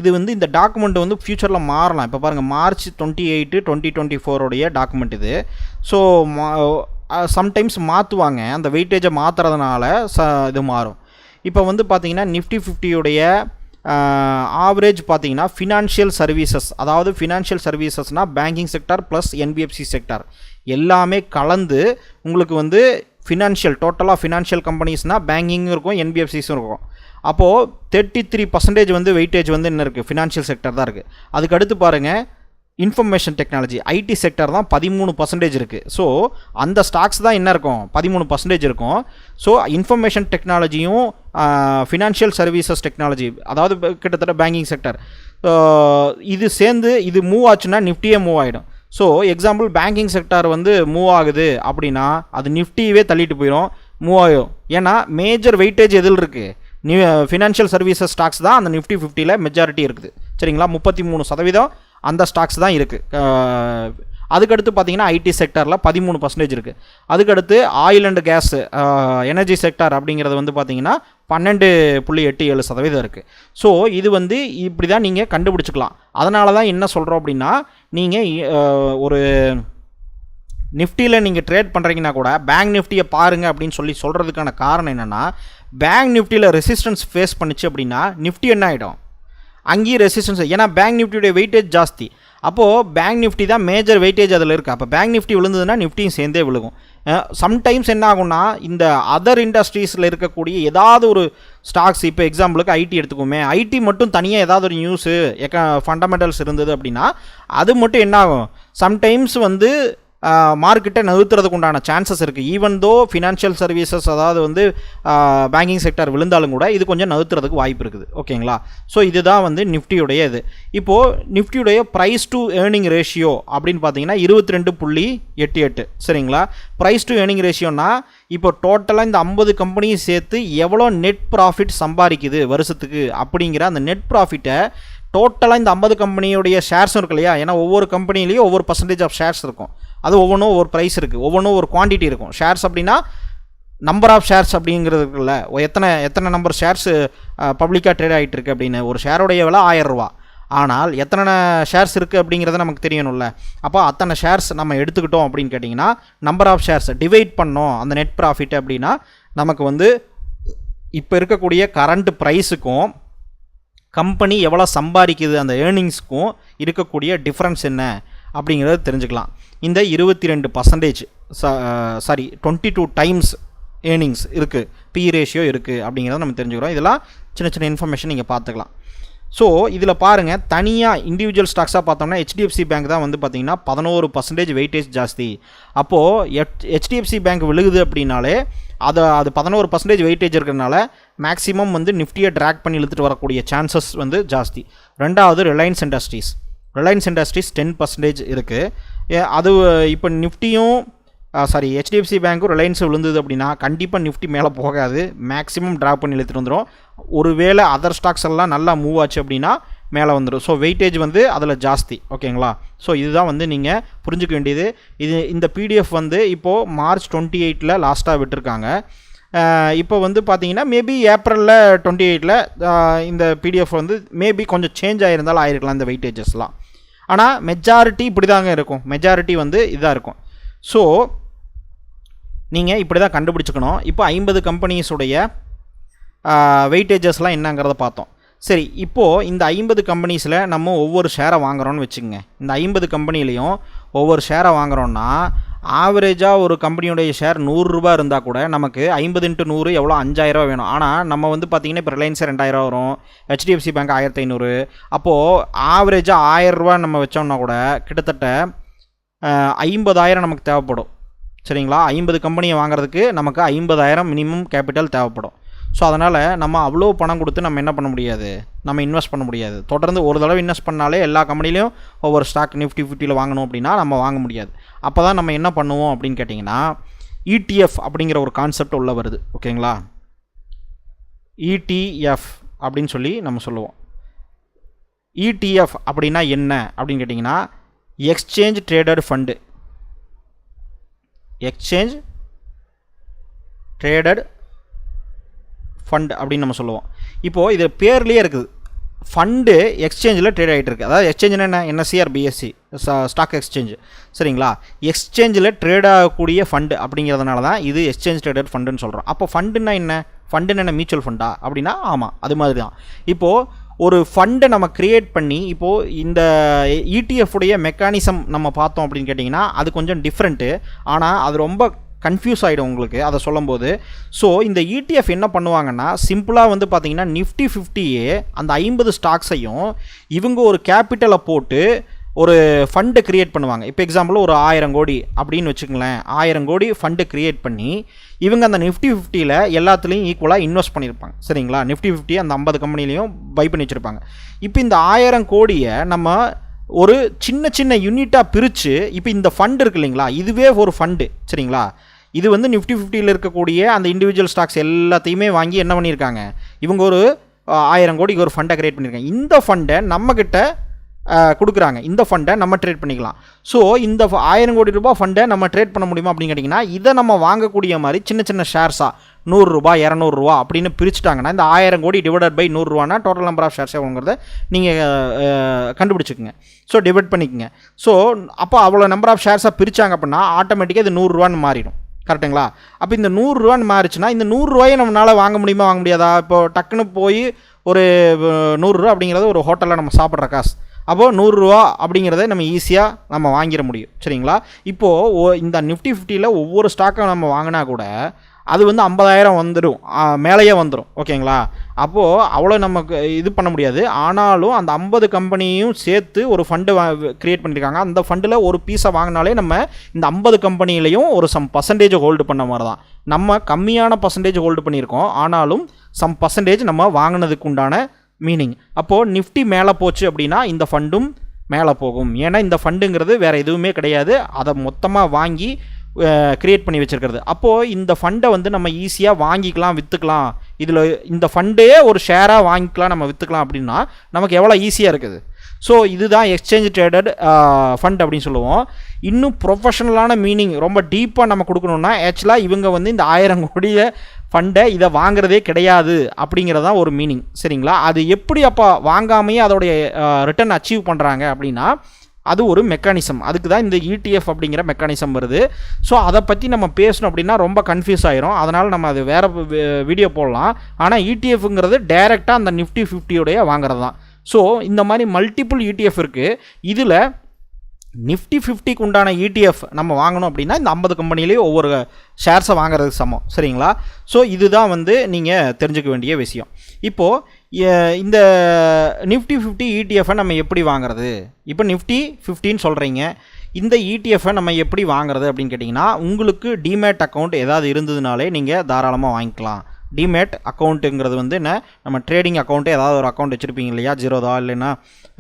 இது வந்து இந்த டாக்குமெண்ட் வந்து ஃப்யூச்சரில் மாறலாம். இப்போ பாருங்கள், March 28, 2024 டாக்குமெண்ட் இது. ஸோ சம்டைம்ஸ் மாற்றுவாங்க, அந்த வெயிட்டேஜை மாற்றுறதுனால இது மாறும். இப்போ வந்து பார்த்திங்கன்னா நிஃப்டி 50உடைய ஆவரேஜ் பார்த்திங்கன்னா ஃபினான்ஷியல் சர்வீசஸ், அதாவது ஃபினான்ஷியல் சர்வீசஸ்னால் banking sector plus NBFC sector எல்லாமே கலந்து உங்களுக்கு வந்து ஃபினான்ஷியல், டோட்டலாக ஃபினான்ஷியல் கம்பெனிஸ்னால் பேங்கிங்கும் இருக்கும், என்பிஎஃப்சிஸும் இருக்கும். அப்போது 33% வந்து வெயிட்டேஜ் வந்து என்ன இருக்குது, ஃபினான்ஷியல் செக்டர் தான் இருக்குது. அதுக்கு அடுத்து பாருங்கள் இன்ஃபர்மேஷன் டெக்னாலஜி, ஐடி செக்டர் தான் 13% இருக்குது. ஸோ அந்த ஸ்டாக்ஸ் தான் என்ன இருக்கும், 13% இருக்கும். ஸோ இன்ஃபர்மேஷன் டெக்னாலஜியும் ஃபினான்ஷியல் சர்வீசஸ் டெக்னாலஜி, அதாவது கிட்டத்தட்ட பேங்கிங் செக்டர், இது சேர்ந்து இது மூவ் ஆச்சுன்னா நிஃப்டியே மூவ் ஆகிடும். ஸோ எக்ஸாம்பிள் பேங்கிங் செக்டார் வந்து மூவ் ஆகுது அப்படின்னா அது நிஃப்டியவே தள்ளிட்டு போயிடும், மூவ் ஆகும். ஏன்னா மேஜர் வெயிட்டேஜ் எதில் இருக்குது, ஃபினான்ஷியல் சர்வீசஸ் ஸ்டாக்ஸ் தான் அந்த நிஃப்டி 50ல் மெஜாரிட்டி இருக்குது. சரிங்களா? 33% அந்த ஸ்டாக்ஸ் தான் இருக்குது. அதுக்கடுத்து பார்த்தீங்கன்னா ஐடி செக்டரில் 13% இருக்குது. அதுக்கடுத்து oil and gas, energy sector அப்படிங்கிறது வந்து பார்த்தீங்கன்னா 12.87% இருக்குது. ஸோ இது வந்து இப்படி தான் நீங்கள் கண்டுபிடிச்சிக்கலாம். அதனால தான் என்ன சொல்கிறோம் அப்படின்னா, நீங்கள் ஒரு நிஃப்டியில் நீங்கள் ட்ரேட் பண்ணுறீங்கன்னா கூட பேங்க் நிஃப்டியை பாருங்கள் அப்படின்னு சொல்கிறதுக்கான காரணம் என்னென்னா, பேங்க் நிஃப்டியில் ரெசிஸ்டன்ஸ் ஃபேஸ் பண்ணிச்சு அப்படின்னா நிஃப்டி என்ன ஆகிடும், அங்கேயும் ரெசிஸ்டன்ஸ். ஏன்னா பேங்க் நிஃப்டியுடைய வெயிட்டேஜ் ஜாஸ்தி. அப்போது பேங்க் நிஃப்டி தான் மேஜர் வெயிட்டேஜ் அதில் இருக்குது. அப்போ பேங்க் நிஃப்டி விழுந்ததுன்னா நிஃப்டியும் சேர்ந்தே விழுகும். சம்டைம்ஸ் என்ன ஆகும்னா, இந்த அதர் இண்டஸ்ட்ரீஸில் இருக்கக்கூடிய ஏதாவது ஒரு ஸ்டாக்ஸ், இப்போ எக்ஸாம்பிளுக்கு ஐடி எடுத்துக்கோமே, ஐடி மட்டும் தனியாக ஏதாவது ஒரு நியூஸு ஃபண்டமெண்டல்ஸ் இருந்தது அப்படின்னா அது மட்டும் என்ன ஆகும், சம்டைம்ஸ் வந்து மார்க்கெட்டை நகர்த்துறதுக்கு உண்டான சான்சஸ் இருக்குது. ஈவன் தோ ஃபினான்ஷியல் சர்வீசஸ் அதாவது வந்து பேங்கிங் செக்டர் விழுந்தாலும் கூட இது கொஞ்சம் நகர்த்துறதுக்கு வாய்ப்பு இருக்குது. ஓகேங்களா? ஸோ இதுதான் வந்து நிஃப்டியுடைய இது. இப்போது நிஃப்டியுடைய ப்ரைஸ் டு ஏர்னிங் ரேஷியோ அப்படின்னு பார்த்தீங்கன்னா 22.88. சரிங்களா? ப்ரைஸ் டு ஏர்னிங் ரேஷியோனா இப்போ டோட்டலாக இந்த 50 கம்பெனியும் சேர்த்து எவ்வளோ நெட் ப்ராஃபிட் சம்பாதிக்குது வருஷத்துக்கு அப்படிங்கிற அந்த நெட் ப்ராஃபிட்டை டோட்டலாக இந்த 50 கம்பெனியோடைய ஷேர்ஸும் இருக்கு இல்லையா? ஏன்னா ஒவ்வொரு கம்பெனிலையும் ஒவ்வொரு பர்சன்டேஜ் ஆஃப் ஷேர்ஸ் இருக்கும். அது ஒவ்வொன்றும் ஒவ்வொரு ப்ரைஸ் இருக்குது, ஒவ்வொன்றும் ஒரு குவான்டிட்டி இருக்கும். ஷேர்ஸ் அப்படின்னா நம்பர் ஆஃப் ஷேர்ஸ் அப்படிங்கிறது இருக்குல்ல, எத்தனை நம்பர் ஷேர்ஸ் பப்ளிக்காக ட்ரேட் ஆகிட்டு இருக்குது அப்படின்னு. ஒரு ஷேருடைய விலை 1000 ரூபா. ஆனால் எத்தனை ஷேர்ஸ் இருக்குது அப்படிங்கிறத நமக்கு தெரியணும்ல. அப்போ அத்தனை ஷேர்ஸ் நம்ம எடுத்துக்கிட்டோம் அப்படின்னு கேட்டிங்கன்னா நம்பர் ஆஃப் ஷேர்ஸ் டிவைட் பண்ணோம் அந்த நெட் ப்ராஃபிட் அப்படின்னா நமக்கு வந்து இப்போ இருக்கக்கூடிய கரண்ட் ப்ரைஸுக்கும் கம்பெனி எவ்வளோ சம்பாதிக்குது அந்த ஏர்னிங்ஸ்க்கும் இருக்கக்கூடிய டிஃப்ரென்ஸ் என்ன அப்படிங்கிறத தெரிஞ்சுக்கலாம். இந்த 22% 22 டைம்ஸ் ஏர்னிங்ஸ் இருக்குது, பி ரேஷியோ இருக்குது அப்படிங்கிறத நம்ம தெரிஞ்சுக்கிறோம். இதெல்லாம் சின்ன சின்ன இன்ஃபர்மேஷன் நீங்கள் பார்த்துக்கலாம். ஸோ இதில் பாருங்கள், தனியாக இண்டிவிஜுவல் ஸ்டாக்ஸாக பார்த்தோம்னா HDFC பேங்க் தான் வந்து பார்த்திங்கன்னா 11% வெயிட்டேஜ் ஜாஸ்தி. அப்போது HDFC பேங்க் விழுகுது அப்படின்னாலே அது 11% வெயிட்டேஜ் இருக்கிறதுனால மேக்ஸிமம் வந்து நிஃப்டியை ட்ராக் பண்ணி இழுத்துட்டு வரக்கூடிய சான்சஸ் வந்து ஜாஸ்தி. ரெண்டாவது ரிலையன்ஸ் இண்டஸ்ட்ரீஸ் 10% இருக்குது. அது இப்போ நிஃப்டியும் HDFC பேங்க்கும் ரிலையன்ஸ் விழுந்தது அப்படின்னா கண்டிப்பாக நிஃப்டி மேலே போகாது, மேக்ஸிமம் ட்ராப் பண்ணி இழுத்துட்டு வந்துடும். ஒருவேளை அதர் ஸ்டாக்ஸ் எல்லாம் நல்லா மூவ் ஆச்சு அப்படின்னா மேலே வந்துடும். ஸோ வெயிட்டேஜ் வந்து அதில் ஜாஸ்தி. ஓகேங்களா? ஸோ இதுதான் வந்து நீங்கள் புரிஞ்சுக்க வேண்டியது. இந்த PDF வந்து இப்போது March 28 லாஸ்ட்டாக விட்டுருக்காங்க. இப்போ வந்து பார்த்தீங்கன்னா மேபி ஏப்ரலில் 28 இந்த PDF வந்து மேபி கொஞ்சம் சேஞ்ச் ஆகிருந்தாலும் ஆகிருக்கலாம் இந்த வெயிட்டேஜஸ்லாம். ஆனால் மெஜாரிட்டி இப்படி தாங்க இருக்கும், மெஜாரிட்டி வந்து இதாக இருக்கும். ஸோ நீங்கள் இப்படி தான் கண்டுபிடிச்சிக்கணும். இப்போ 50 கம்பெனிஸுடைய வெயிட்டேஜஸ்லாம் என்னங்கிறத பார்த்தோம். சரி, இப்போது இந்த 50 கம்பெனிஸில் நம்ம ஒவ்வொரு ஷேரை வாங்குகிறோன்னு வச்சுக்கோங்க. இந்த 50 கம்பெனிலையும் ஒவ்வொரு ஷேரை வாங்குகிறோன்னா ஆவரேஜாக ஒரு கம்பெனியுடைய ஷேர் 100 ரூபா இருந்தால் கூட நமக்கு 50 × 100 எவ்வளோ 5000 ரூபா வேணும். ஆனால் நம்ம வந்து பார்த்திங்கன்னா இப்போ ரிலையன்ஸ் 2000 வரும், HDFC பேங்க் 1500. அப்போது ஆவரேஜாக 1000 ரூபா நம்ம வச்சோம்னா கூட கிட்டத்தட்ட 50000 நமக்கு தேவைப்படும். சரிங்களா? 50 கம்பெனியை வாங்குறதுக்கு நமக்கு 50000 மினிமம் கேபிட்டல் தேவைப்படும். ஸோ அதனால் நம்ம அவ்வளோ பணம் கொடுத்து நம்ம என்ன பண்ண முடியாது, நம்ம இன்வெஸ்ட் பண்ண முடியாது. தொடர்ந்து ஒரு தடவை இன்வெஸ்ட் பண்ணாலே எல்லா கம்பெனிலையும் ஒவ்வொரு ஸ்டாக் நிஃப்டி 50 வாங்கணும் அப்படின்னா நம்ம வாங்க முடியாது. அப்போ தான் நம்ம என்ன பண்ணுவோம் அப்படின்னு கேட்டிங்கன்னா ETF அப்படிங்கிற ஒரு கான்செப்ட் உள்ள வருது. ஓகேங்களா? ETF அப்படின்னு சொல்லி நம்ம சொல்லுவோம். ETF அப்படின்னா என்ன அப்படின்னு கேட்டிங்கன்னா exchange traded fund. Exchange traded fund அப்படின்னு நம்ம சொல்லுவோம். இப்போது இது பேர்லேயே இருக்குது, ஃபண்டு எக்ஸ்சேஞ்சில் ட்ரேட் ஆகிட்டு இருக்குது. அதாவது எக்ஸ்சேஞ்சுனா என்ன? NSE or BSE stock exchange. சரிங்களா? எக்ஸ்சேஞ்சில் ட்ரேட் ஆகக்கூடிய ஃபண்டு அப்படிங்கிறதுனால தான் இது எக்ஸ்சேஞ்ச் ட்ரேடட் ஃபண்டுன்னு சொல்கிறோம். அப்போ ஃபண்டுன்னா என்ன? ஃபண்டுன்னு என்ன மியூச்சுவல் ஃபண்டா அப்படின்னா ஆமாம், அது மாதிரி தான். இப்போது ஒரு ஃபண்டை நம்ம க்ரியேட் பண்ணி இப்போது இந்த ETF உடைய மெக்கானிசம் நம்ம பார்த்தோம் அப்படின்னு கேட்டிங்கன்னா அது கொஞ்சம் டிஃப்ரெண்ட்டு. ஆனால் அது ரொம்ப கன்ஃபியூஸ் ஆகிடும் உங்களுக்கு அதை சொல்லும்போது. ஸோ இந்த ETF என்ன பண்ணுவாங்கன்னா சிம்பிளாக வந்து பார்த்திங்கன்னா நிஃப்டி 50யே அந்த 50 ஸ்டாக்ஸையும் இவங்க ஒரு கேபிட்டலை போட்டு ஒரு ஃபண்டை க்ரியேட் பண்ணுவாங்க. இப்போ எக்ஸாம்பிள் ஒரு 1000 கோடி அப்படின்னு வச்சுக்கங்களேன். 1000 கோடி ஃபண்டு க்ரியேட் பண்ணி இவங்க அந்த நிஃப்டி 50யில் எல்லாத்துலேயும் ஈக்குவலாக இன்வெஸ்ட் பண்ணியிருப்பாங்க. சரிங்களா? நிஃப்டி 50 அந்த 50 கம்பெனிலையும் பை பண்ணி வச்சுருப்பாங்க. இப்போ இந்த 1000 கோடியை நம்ம ஒரு சின்ன சின்ன யூனிட்டாக பிரித்து இப்போ இந்த ஃபண்டு இருக்குது இல்லைங்களா, இதுவே ஒரு ஃபண்டு. சரிங்களா? இது வந்து நிஃப்டி 50யில் இருக்கக்கூடிய அந்த இண்டிவிஜுவல் ஸ்டாக்ஸ் எல்லாத்தையுமே வாங்கி என்ன பண்ணியிருக்காங்க, இவங்க ஒரு 1000 கோடிக்கு ஒரு ஃபண்டை க்ரியேட் பண்ணியிருக்காங்க. இந்த ஃபண்டை நம்மக்கிட்ட கொடுக்குறாங்க. இந்த ஃபண்டை நம்ம ட்ரேட் பண்ணிக்கலாம். ஸோ இந்த 1000 கோடி ரூபாய் ஃபண்டை நம்ம ட்ரேட் பண்ண முடியுமா அப்படின்னு கேட்டிங்கன்னா இதை நம்ம வாங்கக்கூடிய மாதிரி சின்ன சின்ன ஷேர்ஸாக 100 ரூபாய் 200 ரூபா அப்படின்னு பிரிச்சுட்டாங்கன்னா இந்த 1000 கோடி டிவைடட் பை 100 ரூபானா டோட்டல் நம்பர் ஆஃப் ஷேர்ஸ் எவ்வளோங்கிறத நீங்கள் கண்டுபிடிச்சிக்கோங்க. ஸோ டிவைட் பண்ணிக்கோங்க. ஸோ அப்போ அவ்வளோ நம்பர் ஆஃப் ஷேர்ஸாக பிரித்தாங்க அப்படின்னா ஆட்டோமேட்டிக்காக இது 100 ரூபான்னு மாறிடும். கரெக்டுங்களா? அப்போ இந்த 100 ரூபான்னு மாறிச்சுன்னா இந்த 100 ரூபாயை நம்மளால் வாங்க முடியுமா வாங்க முடியாதா? இப்போ டக்குன்னு போய் ஒரு 100 ரூபா அப்படிங்கிறது ஒரு ஹோட்டலில் நம்ம சாப்பிட்ற காசு. அப்போது 100 ரூபா அப்படிங்கிறத நம்ம ஈஸியாக நம்ம வாங்கிட முடியும். சரிங்களா? இப்போது இந்த நிஃப்டி 50யில் ஒவ்வொரு ஸ்டாக்கை நம்ம வாங்கினா கூட அது வந்து 50,000 வந்துடும், மேலேயே வந்துடும். ஓகேங்களா? அப்போது அவ்வளோ நமக்கு இது பண்ண முடியாது. ஆனாலும் அந்த 50 கம்பெனியும் சேர்த்து ஒரு ஃபண்டு க்ரியேட் பண்ணியிருக்காங்க. அந்த ஃபண்டில் ஒரு பீஸை வாங்கினாலே நம்ம இந்த 50 கம்பெனிலையும் ஒரு சம் பர்சன்டேஜ் ஹோல்டு பண்ண மாதிரி தான். நம்ம கம்மியான பர்சன்டேஜ் ஹோல்டு பண்ணியிருக்கோம், ஆனாலும் சம் பர்சன்டேஜ் நம்ம வாங்கினதுக்கு உண்டான மீனிங். அப்போது நிஃப்டி மேலே போச்சு அப்படின்னா இந்த ஃபண்டும் மேலே போகும். ஏன்னா இந்த ஃபண்டுங்கிறது வேறு எதுவுமே கிடையாது, அதை மொத்தமாக வாங்கி க்ரியேட் பண்ணி வச்சுருக்கிறது. அப்போது இந்த ஃபண்டை வந்து நம்ம ஈஸியாக வாங்கிக்கலாம், விற்றுக்கலாம். இதில் இந்த ஃபண்டே ஒரு ஷேராக வாங்கிக்கலாம், நம்ம விற்றுக்கலாம் அப்படின்னா நமக்கு எவ்வளோ ஈஸியாக இருக்குது. ஸோ இதுதான் எக்ஸ்சேஞ்ச் ட்ரேடட் ஃபண்ட் அப்படின்னு சொல்லுவோம். இன்னும் ப்ரொஃபஷனலான மீனிங் ரொம்ப டீப்பாக நம்ம கொடுக்கணுன்னா ஆக்சுவலாக இவங்க வந்து இந்த 1000 கோடியை ஃபண்டை இதை வாங்குறதே கிடையாது அப்படிங்கிறதான் ஒரு மீனிங். சரிங்களா? அது எப்படி அப்போ வாங்காமையே அதோடைய ரிட்டர்ன் அச்சீவ் பண்ணுறாங்க அப்படின்னா அது ஒரு மெக்கானிசம். அதுக்கு தான் இந்த ETF அப்படிங்கிற மெக்கானிசம் வருது. ஸோ அதை பற்றி நம்ம பேசணும் அப்படின்னா ரொம்ப கன்ஃபியூஸ் ஆகிரும். அதனால் நம்ம அது வேறு வீடியோ போடலாம். ஆனால் ETFங்கிறது டைரெக்டாக அந்த நிஃப்டி 50 வாங்குறது தான். ஸோ இந்த மாதிரி மல்டிபிள் ETF இருக்குது. இதில் நிஃப்டி 50க்கு உண்டான ETF நம்ம வாங்கணும் அப்படின்னா இந்த 50 கம்பெனிலேயே ஒவ்வொரு ஷேர்ஸை வாங்குறதுக்கு சமம். சரிங்களா? ஸோ இதுதான் வந்து நீங்கள் தெரிஞ்சுக்க வேண்டிய விஷயம். இப்போது இந்த நிஃப்டி 50 ETF நம்ம எப்படி வாங்குறது? இப்போ நிஃப்டி 50ன்னு சொல்கிறீங்க, இந்த ETF நம்ம எப்படி வாங்குறது அப்படின்னு கேட்டிங்கன்னா, உங்களுக்கு டிமேட் அக்கௌண்ட் ஏதாவது இருந்ததுனாலே நீங்கள் தாராளமாக வாங்கிக்கலாம். டிமேட் அக்கௌண்ட்டுங்கிறது வந்து என்ன, நம்ம ட்ரேடிங் அக்கௌண்ட்டு ஏதாவது ஒரு அக்கௌண்ட் வச்சுருப்பீங்க இல்லையா, ஜீரோதா இல்லைன்னா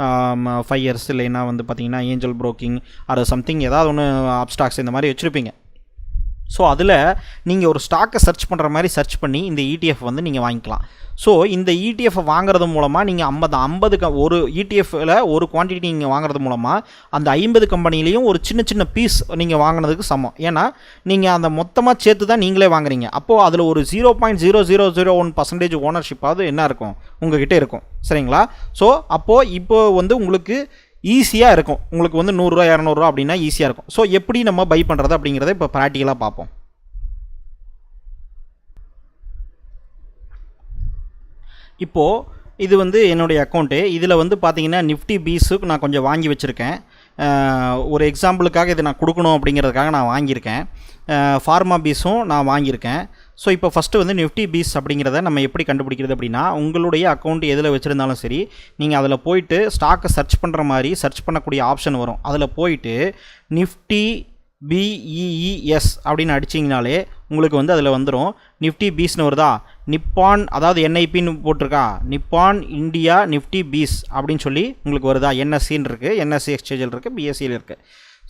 5 இயர்ஸ் இல்லைன்னா வந்து பார்த்திங்கன்னா ஏஞ்சல் ப்ரோக்கிங் அது சம்திங் ஏதாவது ஒன்று அப்ஸ்டாக்ஸ் இந்த மாதிரி வச்சுருப்பீங்க. ஸோ அதில் நீங்கள் ஒரு ஸ்டாக்கை சர்ச் பண்ணுற மாதிரி சர்ச் பண்ணி இந்த ETF வந்து நீங்கள் வாங்கிக்கலாம். ஸோ இந்த ETF வாங்குறது மூலமாக நீங்கள் 50 ஒரு ETFில் ஒரு குவான்டிட்டி நீங்கள் வாங்குறது மூலமாக அந்த 50 கம்பெனிலையும் ஒரு சின்ன சின்ன பீஸ் நீங்கள் வாங்கினதுக்கு சமம். ஏன்னா நீங்கள் அந்த மொத்தமாக சேர்த்து தான் நீங்களே வாங்குறீங்க. அப்போது அதில் ஒரு 0.0001% ஓனர்ஷிப்பாவது என்ன இருக்கும், உங்கள்கிட்ட இருக்கும். சரிங்களா? ஸோ அப்போது இப்போ வந்து உங்களுக்கு ஈஸியாக இருக்கும். உங்களுக்கு வந்து 100 ரூபா 200 ரூபா அப்படின்னா ஈஸியாக இருக்கும். ஸோ எப்படி நம்ம பை பண்ணுறது அப்படிங்கிறத இப்போ ப்ராக்டிக்கலாக பார்ப்போம். இப்போது இது வந்து என்னுடைய அக்கௌண்ட்டு. இதில் வந்து பார்த்தீங்கன்னா நிஃப்டி பீஸுக்கு நான் கொஞ்சம் வாங்கி வச்சுருக்கேன். ஒரு எக்ஸாம்பிளுக்காக இதை நான் கொடுக்கணும் அப்படிங்கிறதுக்காக நான் வாங்கியிருக்கேன். ஃபார்மா பீஸும் நான் வாங்கியிருக்கேன். ஸோ இப்போ ஃபஸ்ட்டு வந்து நிஃப்டி பீஸ் அப்படிங்கிறத நம்ம எப்படி கண்டுபிடிக்கிறது அப்படின்னா, உங்களுடைய அக்கௌண்ட் எதில் வச்சுருந்தாலும் சரி, நீங்கள் அதில் போயிட்டு ஸ்டாக்கை சர்ச் பண்ணுற மாதிரி சர்ச் பண்ணக்கூடிய ஆப்ஷன் வரும். அதில் போயிட்டு நிஃப்டி BEES அப்படின்னு அடிச்சிங்கனாலே உங்களுக்கு வந்து அதில் வந்துடும். நிஃப்டி பீஸ்னு வருதா, நிப்பான் அதாவது NIPன்னு போட்டிருக்கா, நிப்பான் இந்தியா நிஃப்டி பீஸ் அப்படின்னு சொல்லி உங்களுக்கு வருதா. NSEன்னு இருக்குது, NSE எக்ஸ்சேஞ்சில் இருக்குது, BSEயில் இருக்குது.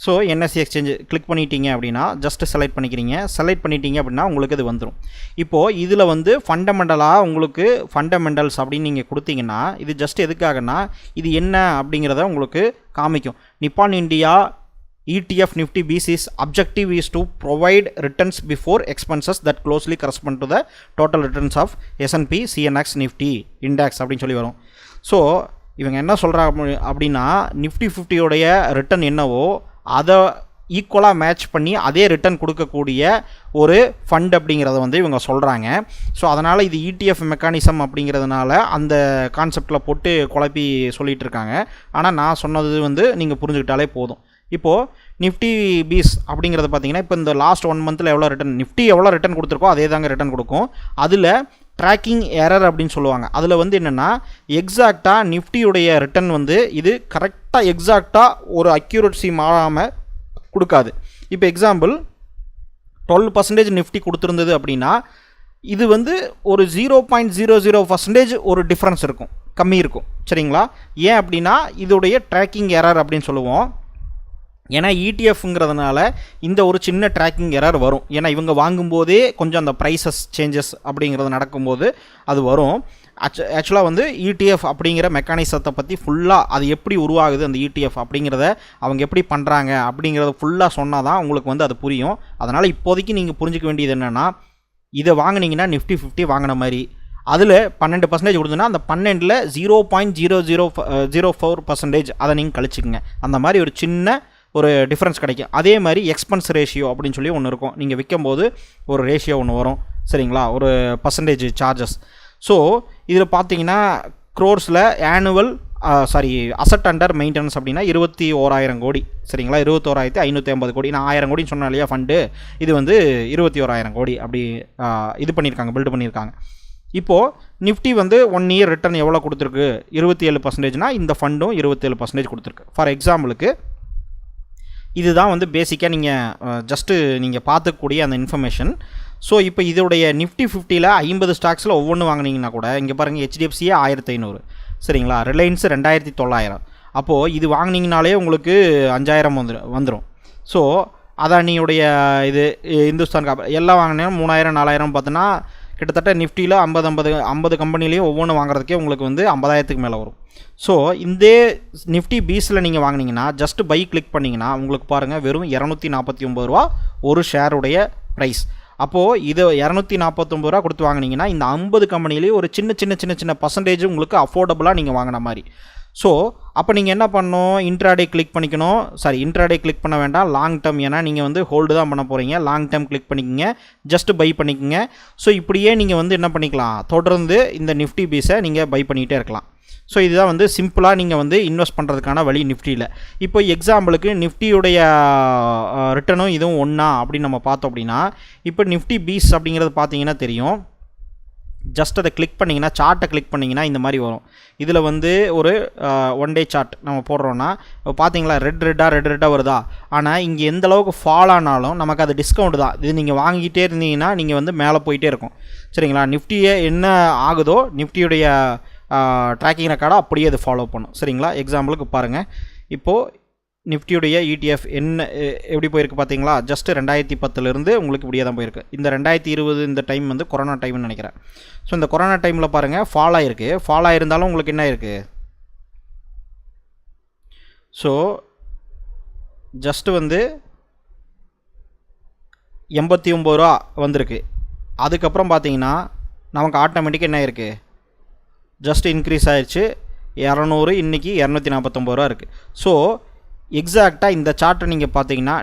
ஸோ NSE எக்ஸ்சேஞ்சு கிளிக் பண்ணிட்டீங்க அப்படின்னா ஜஸ்ட்டு செலக்ட் பண்ணிக்கிறீங்க. செலக்ட் பண்ணிட்டீங்க அப்படின்னா உங்களுக்கு இது வந்துடும். இப்போது இதில் வந்து ஃபண்டமெண்டலாக உங்களுக்கு ஃபண்டமெண்டல்ஸ் அப்படின்னு நீங்கள் கொடுத்தீங்கன்னா இது ஜஸ்ட் எதுக்காகனா இது என்ன அப்படிங்கிறத உங்களுக்கு காமிக்கும். நிப்பான் India ETF Nifty BC's objective is to provide returns before expenses that closely correspond to the total returns of S&P CNX Nifty Index அப்படின்னு சொல்லி வரும். ஸோ இவங்க என்ன சொல்கிறாங்க அப்படின்னா நிஃப்டி 50 ரிட்டர்ன் என்னவோ அதை ஈக்குவலாக மேட்ச் பண்ணி அதே ரிட்டர்ன் கொடுக்கக்கூடிய ஒரு ஃபண்ட் அப்படிங்கிறத வந்து இவங்க சொல்கிறாங்க. ஸோ அதனால் இது ETF மெக்கானிசம் அப்படிங்கிறதுனால அந்த கான்செப்டில் போட்டு குழப்பி சொல்லிகிட்டு இருக்காங்க. ஆனால் நான் சொன்னது வந்து நீங்கள் புரிஞ்சுக்கிட்டாலே போதும். இப்போது நிஃப்டி பீஸ் அப்படிங்கிறது பார்த்தீங்கன்னா இப்போ இந்த லாஸ்ட் 1 மந்தில் எவ்வளோ ரிட்டர்ன், நிஃப்டி எவ்வளோ ரிட்டர்ன் கொடுத்துருக்கோ அதே தாங்க ரிட்டர்ன் கொடுக்கும். அதில் ட்ராக்கிங் எரர் அப்படின்னு சொல்லுவாங்க. அதில் வந்து என்னென்னா எக்ஸாக்டாக நிஃப்டியுடைய ரிட்டர்ன் வந்து இது கரெக்டாக எக்ஸாக்டாக ஒரு அக்யூரட்சி மாறாமல் கொடுக்காது. இப்போ எக்ஸாம்பிள் 12% நிஃப்டி கொடுத்துருந்தது அப்படின்னா இது வந்து ஒரு 0.00% ஒரு டிஃப்ரென்ஸ் இருக்கும், கம்மி இருக்கும். சரிங்களா? ஏன் அப்படின்னா இதோடைய ட்ராக்கிங் எரர் அப்படின்னு சொல்லுவோம். ஏன்னா ETFங்கிறதுனால இந்த ஒரு சின்ன ட்ராக்கிங் எரர் வரும். ஏன்னா இவங்க வாங்கும்போதே கொஞ்சம் அந்த ப்ரைஸஸ் சேஞ்சஸ் அப்படிங்கிறது நடக்கும்போது அது வரும். ஆக்சுவலாக வந்து ETF அப்படிங்கிற மெக்கானிசத்தை பற்றி ஃபுல்லாக அது எப்படி உருவாகுது அந்த ETF அப்படிங்கிறத அவங்க எப்படி பண்ணுறாங்க அப்படிங்கிறத ஃபுல்லாக சொன்னால் தான் உங்களுக்கு வந்து அது புரியும். அதனால் இப்போதைக்கு நீங்கள் புரிஞ்சிக்க வேண்டியது என்னென்னா, இதை வாங்கினீங்கன்னா நிஃப்டி 50 வாங்கின மாதிரி அதில் 12% கொடுத்ததுன்னா அந்த 12ல் 0.0004% அதை நீங்கள் கழிச்சிக்கங்க. அந்த மாதிரி ஒரு சின்ன ஒரு டிஃப்ரென்ஸ் கிடைக்கும். அதே மாதிரி எக்ஸ்பென்ஸ் ரேஷியோ அப்படின்னு சொல்லி ஒன்று இருக்கும். நீங்கள் விற்கும்போது ஒரு ரேஷியோ ஒன்று வரும். சரிங்களா? ஒரு பர்சன்டேஜ் சார்ஜஸ். ஸோ இதில் பார்த்தீங்கன்னா க்ரோர்ஸில் annual sorry asset under maintenance அப்படின்னா 21,000 கோடி சரிங்களா. 21,550 கோடி. நான் 1000 கோடின்னு சொன்னேன் இல்லையா ஃபண்டு, இது வந்து 21,000 கோடி அப்படி இது பண்ணியிருக்காங்க, பில்டு பண்ணியிருக்காங்க. இப்போது நிஃப்டி வந்து 1 இயர் ரிட்டர்ன் எவ்வளோ கொடுத்துருக்கு, 27%. இந்த ஃபண்டும் 27% கொடுத்துருக்கு. ஃபார் எக்ஸாம்பிளுக்கு இதுதான் வந்து பேசிக்காக நீங்கள் ஜஸ்ட்டு நீங்கள் பார்த்துக்கூடிய அந்த இன்ஃபர்மேஷன். ஸோ இப்போ இதோடைய நிஃப்டி 50ல் 50 ஸ்டாக்ஸில் ஒவ்வொன்று வாங்கினீங்கன்னா கூட இங்கே பாருங்கள், ஹெச்டிஎஃப்சியே 1500 சரிங்களா, ரிலையன்ஸ் 2900. அப்போது இது வாங்கினீங்கனாலே உங்களுக்கு 5000 வந்துடும். ஸோ அதானியுடைய இது இந்துஸ்தான் எல்லாம் வாங்கினீங்கன்னா 3000 4000 பார்த்தோன்னா கிட்டத்தட்ட நிஃப்டியில் 50 கம்பெனிலையும் ஒவ்வொன்று வாங்குறதுக்கே உங்களுக்கு வந்து 50,000க்கு மேலே வரும். ஸோ இந்த நிஃப்டி பீஸில் நீங்கள் வாங்கினீங்கன்னா ஜஸ்ட் பை கிளிக் பண்ணிங்கன்னா உங்களுக்கு பாருங்கள் வெறும் 249 ரூபா ஒரு ஷேருடைய ப்ரைஸ். அப்போது இது 249 ரூபா கொடுத்து வாங்கினீங்கன்னா இந்த 50 கம்பெனிலேயே ஒரு சின்ன பர்சன்டேஜ் உங்களுக்கு அஃபோர்டபுளாக நீங்கள் வாங்கின மாதிரி. ஸோ அப்போ நீங்கள் என்ன பண்ணணும், இன்ட்ராடே கிளிக் பண்ணிக்கணும். இன்ட்ராடே கிளிக் பண்ண வேண்டாம், லாங் டேர்ம், ஏன்னா நீங்கள் வந்து ஹோல்டு தான் பண்ண போகிறீங்க. லாங் டேர்ம் கிளிக் பண்ணிக்கோங்க, ஜஸ்ட் பை பண்ணிக்கோங்க. ஸோ இப்படியே நீங்கள் வந்து என்ன பண்ணிக்கலாம், தொடர்ந்து இந்த நிஃப்டி பீஸை நீங்கள் பை பண்ணிகிட்டே இருக்கலாம். ஸோ இதுதான் வந்து சிம்பிளாக நீங்கள் வந்து இன்வெஸ்ட் பண்ணுறதுக்கான வழி நிஃப்டியில். இப்போ எக்ஸாம்பிளுக்கு நிஃப்டியுடைய ரிட்டர்னும் இதுவும் ஒன்றா அப்படின்னு நம்ம பார்த்தோம் அப்படின்னா, இப்போ நிஃப்டி பீஸ் அப்படிங்கிறது பார்த்தீங்கன்னா தெரியும். ஜஸ்ட் அதை கிளிக் பண்ணிங்கன்னா, சார்ட்டை கிளிக் பண்ணிங்கன்னா இந்த மாதிரி வரும். இதில் வந்து ஒரு 1 டே சார்ட் நம்ம போடுறோன்னா பார்த்தீங்களா, ரெட்டாக வருதா. ஆனால் இங்கே எந்த அளவுக்கு ஃபால் ஆனாலும் நமக்கு அது டிஸ்கவுண்ட் தான். இது நீங்கள் வாங்கிட்டே இருந்தீங்கன்னா நீங்கள் வந்து மேலே போயிட்டே இருக்கும் சரிங்களா. நிஃப்டியை என்ன ஆகுதோ நிஃப்டியுடைய ட்ராக்கிங் ரெக்கார்டாக அப்படியே அது ஃபாலோ பண்ணும் சரிங்களா. எக்ஸாம்பிளுக்கு பாருங்கள், இப்போது நிஃப்டியுடைய ETF என்ன எப்படி போயிருக்கு பார்த்தீங்களா. ஜஸ்ட்டு 2010 உங்களுக்கு இப்படியே தான் போயிருக்கு. இந்த 2020 இந்த டைம் வந்து கொரோனா டைம்னு நினைக்கிறேன். ஸோ இந்த கொரோனா டைமில் பாருங்கள் ஃபால் ஆகிருக்கு. ஃபால் ஆகிருந்தாலும் உங்களுக்கு என்ன இருக்குது, ஸோ ஜஸ்ட்டு வந்து 89 ரூபா வந்திருக்கு. அதுக்கப்புறம் பார்த்தீங்கன்னா நமக்கு ஆட்டோமேட்டிக்காக என்ன இருக்குது, ஜஸ்ட் இன்க்ரீஸ் ஆகிடுச்சு 200, இன்றைக்கி 249 ரூபா இருக்குது. ஸோ எக்ஸாக்டாக இந்த சார்ட்டை நீங்கள் பார்த்தீங்கன்னா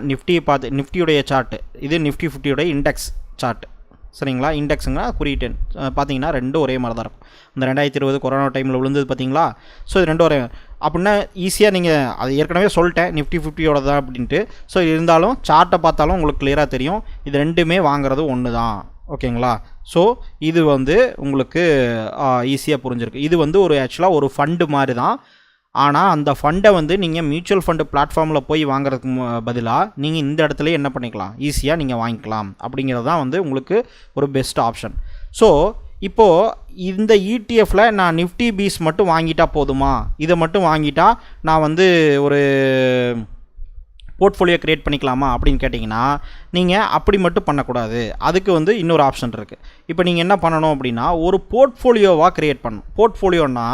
நிஃப்டியுடைய சார்ட்டு, இது நிஃப்டி 50யோடைய இண்டெக்ஸ் சார்ட்டு சரிங்களா. இண்டெக்ஸுங்க குறியீட்டு பார்த்தீங்கன்னா ரெண்டும் ஒரே மாதிரி தான் இருக்கும். இந்த 2020 கொரோனா டைமில் விழுந்தது பார்த்தீங்களா. ஸோ இது ரெண்டும் ஒரே அப்படின்னா ஈஸியாக நீங்கள் அது ஏற்கனவே சொல்லிட்டேன் நிஃப்டி 50யோட தான் அப்படின்ட்டு. ஸோ இருந்தாலும் சார்ட்டை பார்த்தாலும் உங்களுக்கு கிளியராக தெரியும் இது ரெண்டுமே வாங்குறது ஒன்று தான் ஓகேங்களா. ஸோ இது வந்து உங்களுக்கு ஈஸியாக புரிஞ்சிருக்கு. இது வந்து ஒரு ஆக்சுவலாக ஒரு ஃபண்டு மாதிரி தான். ஆனால் அந்த ஃபண்டை வந்து நீங்கள் மியூச்சுவல் ஃபண்டு பிளாட்ஃபார்மில் போய் வாங்குறதுக்கு பதிலாக நீங்கள் இந்த இடத்துல என்ன பண்ணிக்கலாம், ஈஸியாக நீங்கள் வாங்கிக்கலாம். அப்படிங்கிறது தான் வந்து உங்களுக்கு ஒரு பெஸ்ட் ஆப்ஷன். ஸோ இப்போது இந்த ETFல நான் நிஃப்டி பீஸ் மட்டும் வாங்கிட்டா போதுமா, இதை மட்டும் வாங்கிட்டா நான் வந்து ஒரு போர்ட்ஃபோலியோ க்ரியேட் பண்ணிக்கலாமா அப்படின்னு கேட்டிங்கன்னா நீங்கள் அப்படி மட்டும் பண்ணக்கூடாது. அதுக்கு வந்து இன்னொரு ஆப்ஷன் இருக்குது. இப்போ நீங்கள் என்ன பண்ணணும் அப்படின்னா ஒரு போர்ட்ஃபோலியோவாக க்ரியேட் பண்ணணும். போர்ட்ஃபோலியோன்னா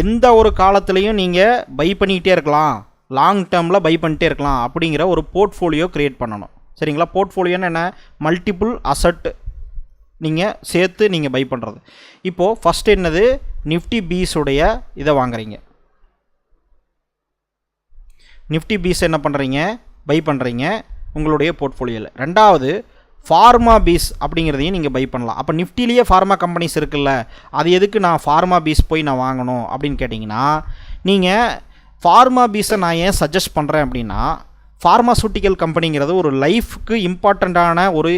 எந்த ஒரு காலத்துலேயும் நீங்கள் பை பண்ணிக்கிட்டே இருக்கலாம், லாங் டேர்மில் பை பண்ணிட்டே இருக்கலாம் அப்படிங்கிற ஒரு போர்ட்ஃபோலியோ க்ரியேட் பண்ணணும் சரிங்களா. போர்ட்ஃபோலியோன்னு என்ன, மல்டிபிள் அசட் நீங்கள் சேர்த்து நீங்கள் பை பண்ணுறது. இப்போது ஃபஸ்ட் என்னது, நிஃப்டி பீஸுடைய இதை வாங்குறீங்க. நிஃப்டி பீஸ் என்ன பண்ணுறீங்க, பை பண்ணுறீங்க உங்களுடைய போர்ட்ஃபோலியோவில். ரெண்டாவது ஃபார்மா பீஸ் அப்படிங்கிறதையும் நீங்கள் பை பண்ணலாம். அப்போ நிஃப்டிலேயே ஃபார்மா கம்பெனிஸ் இருக்குல்ல, அது எதுக்கு நான் ஃபார்மா பீஸ் போய் நான் வாங்கணும் அப்படின்னு கேட்டிங்கன்னா, நீங்கள் ஃபார்மா பீஸை நான் ஏன் சஜஸ்ட் பண்ணுறேன் அப்படின்னா, ஃபார்மாசூட்டிக்கல் கம்பெனிங்கிறது ஒரு லைஃப்க்கு இம்பார்ட்டண்ட்டான ஒரு